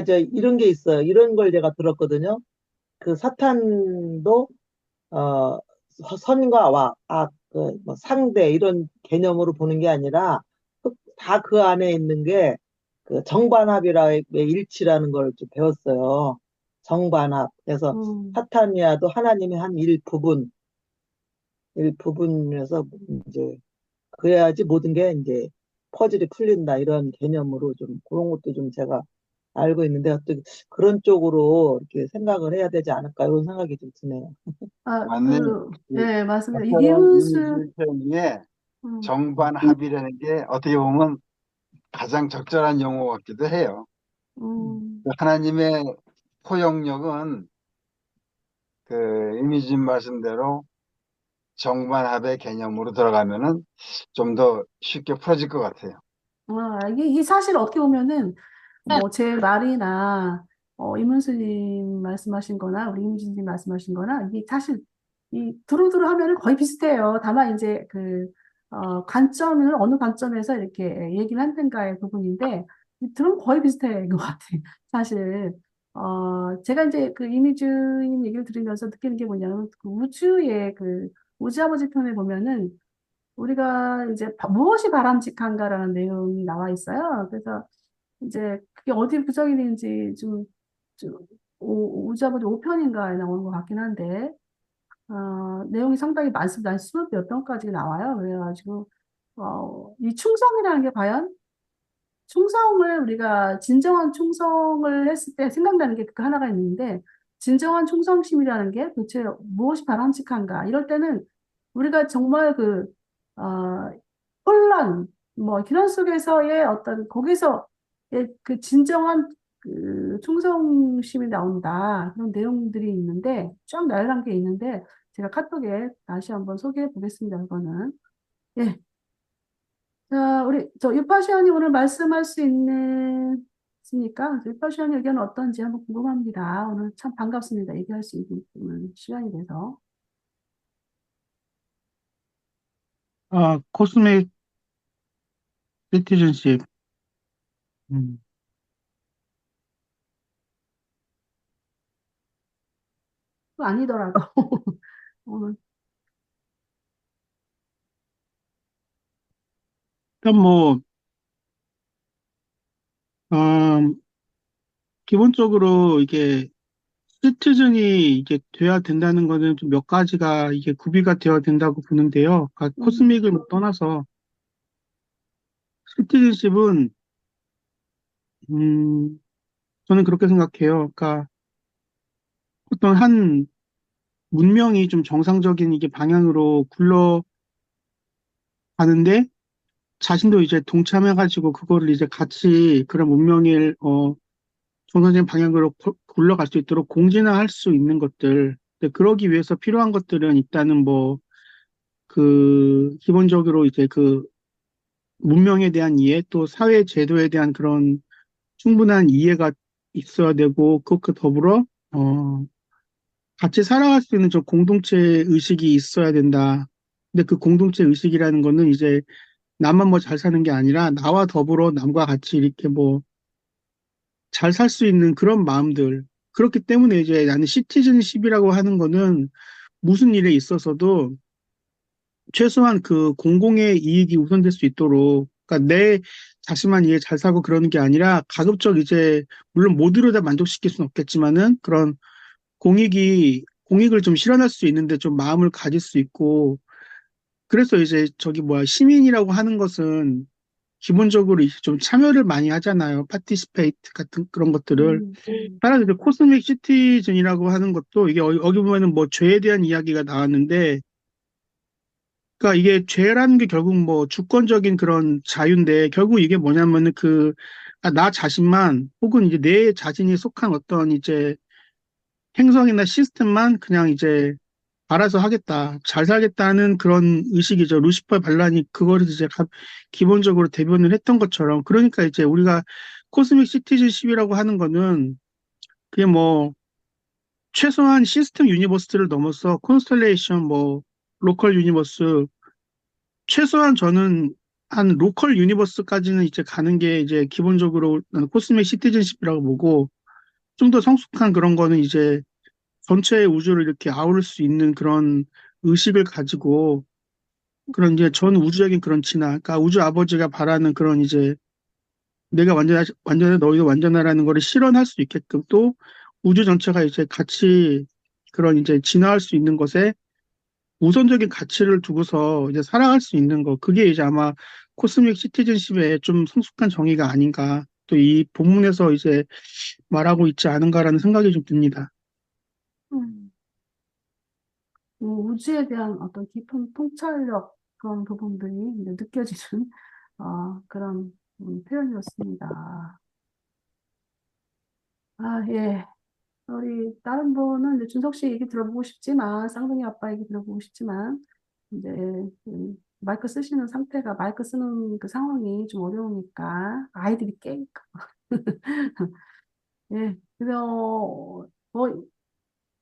이제 이런 게 있어요. 이런 걸 제가 들었거든요. 사탄도 어, 선과 악, 뭐 상대 이런 개념으로 보는 게 아니라 다 그 안에 있는 게 정반합이라의 일치라는 걸 좀 배웠어요. 정반합. 그래서 음, 사타니아도 하나님의 한 일부분에서 이제 그래야지 모든 게 이제 퍼즐이 풀린다 이런 개념으로 좀 그런 것도 좀 제가 알고 있는데 또 그런 쪽으로 이렇게 생각을 해야 되지 않을까 이런 생각이 좀 드네요. 맞네. 네, 맞습니다. 적절한 이문수, 이미지 표현에 음, 정반합이라는 게 어떻게 보면 가장 적절한 용어 같기도 해요. 음, 하나님의 포용력은 이미진 말씀대로 정반합의 개념으로 들어가면은 좀 더 쉽게 풀어질 것 같아요. 이게 사실 어떻게 보면은 뭐 제 말이나 이문수님 말씀하신 거나 우리 이문수님 말씀하신 거나 이게 사실 이 두루두루 하면은 거의 비슷해요. 다만 이제 관점을 어느 관점에서 이렇게 얘기를 하는가의 부분인데 이 들으면 거의 비슷한 것 같아요. 사실 제가 이제 그 이미주님 얘기를 들으면서 느끼는 게 뭐냐면 그 우주의 우주 아버지 편에 보면은 우리가 이제 무엇이 바람직한가라는 내용이 나와 있어요. 그래서 이제 그게 어디 구성이 되는지 좀 우자버리 5편인가에 나오는 것 같긴 한데, 내용이 상당히 많습니다. 한 20몇 편까지 나와요. 그래가지고, 이 충성이라는 게 과연 충성을 우리가 진정한 충성을 했을 때 생각나는 게 그 하나가 있는데, 진정한 충성심이라는 게 도대체 무엇이 바람직한가? 이럴 때는 우리가 정말 어, 혼란, 뭐, 그런 속에서의 거기서 그 진정한 충성심이 나온다. 그런 내용들이 있는데, 쫙 나열한 게 있는데, 제가 카톡에 다시 한번 소개해 보겠습니다. 그거는. 예. 자, 유파시아님 오늘 말씀할 수 있으니까, 유파시아님 의견은 어떤지 한번 궁금합니다. 오늘 참 반갑습니다. 얘기할 수 있는 시간이 돼서. 코스믹 시티즌십. 음, 또 아니더라도, 오늘, 일단 뭐, 음, 기본적으로 이게 시티즌이 이게 돼야 된다는 거는 좀 몇 가지가 이게 구비가 되어야 된다고 보는데요. 그러니까 음, 코스믹을 뭐 떠나서 시티즌십은, 음, 저는 그렇게 생각해요. 그러니까 어떤 한 문명이 좀 정상적인 이게 방향으로 굴러가는데 자신도 이제 동참해가지고 그거를 이제 같이 그런 문명을 정상적인 방향으로 굴러갈 수 있도록 공진화할 수 있는 것들. 근데 그러기 위해서 필요한 것들은 일단은 뭐 기본적으로 이제 문명에 대한 이해, 또 사회 제도에 대한 그런 충분한 이해가 있어야 되고, 그것과 더불어, 어, 같이 살아갈 수 있는 좀 공동체 의식이 있어야 된다. 근데 그 공동체 의식이라는 거는 이제 나만 뭐 잘 사는 게 아니라 나와 더불어 남과 같이 이렇게 뭐 잘 살 수 있는 그런 마음들. 그렇기 때문에 이제 나는 시티즌십이라고 하는 거는 무슨 일에 있어서도 최소한 그 공공의 이익이 우선될 수 있도록, 그러니까 내 자신만 이게 잘 살고 그러는 게 아니라 가급적 이제 물론 모두를 다 만족시킬 수는 없겠지만은 그런 공익을 좀 실현할 수 있는데 좀 마음을 가질 수 있고, 그래서 이제 저기 뭐야 시민이라고 하는 것은 기본적으로 이제 좀 참여를 많이 하잖아요. 파티시페이트 같은 그런 것들을. 음, 따라서 이제 코스믹 시티즌이라고 하는 것도 이게 여기 보면은 뭐 죄에 대한 이야기가 나왔는데, 그러니까 이게 죄라는 게 결국 뭐 주권적인 그런 자유인데 결국 이게 뭐냐면은 나 자신만 혹은 이제 내 자신이 속한 어떤 이제 행성이나 시스템만 그냥 이제 알아서 하겠다, 잘 살겠다는 그런 의식이죠. 루시퍼 반란이 그거를 이제 기본적으로 대변을 했던 것처럼. 그러니까 이제 우리가 코스믹 시티즌십이라고 하는 거는 그게 뭐 최소한 시스템 유니버스를 넘어서 콘스텔레이션 뭐 로컬 유니버스, 최소한 저는 한 로컬 유니버스까지는 이제 가는 게 이제 기본적으로 나는 코스믹 시티즌십이라고 보고, 좀 더 성숙한 그런 거는 이제 전체 우주를 이렇게 아우를 수 있는 그런 의식을 가지고 그런 이제 전 우주적인 그런 진화, 그러니까 우주 아버지가 바라는 그런 이제 내가 완전해 너희도 완전하라는 거를 실현할 수 있게끔, 또 우주 전체가 이제 같이 그런 이제 진화할 수 있는 것에 우선적인 가치를 두고서 이제 살아갈 수 있는 거. 그게 이제 아마 코스믹 시티즌십의 좀 성숙한 정의가 아닌가. 또 이 본문에서 이제 말하고 있지 않은가라는 생각이 좀 듭니다. 음. 우주에 대한 어떤 깊은 통찰력 그런 부분들이 이제 느껴지는 그런 표현이었습니다. 예. 우리 다른 분은 이제 준석 씨 얘기 들어보고 싶지만, 쌍둥이 아빠 얘기 들어보고 싶지만, 이제 마이크 쓰시는 상태가 마이크 쓰는 그 상황이 좀 어려우니까 아이들이 깨니까. 예. 그래서 뭐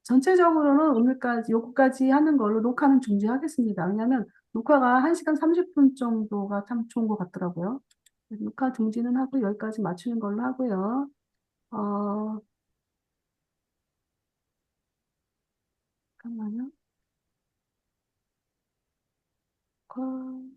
전체적으로는 오늘까지 요거까지 하는 걸로 녹화는 중지하겠습니다. 왜냐하면 녹화가 1시간 30분 정도가 참 좋은 것 같더라고요. 그래서 녹화 중지는 하고 여기까지 맞추는 걸로 하고요. 어, 잠깐만요. 녹화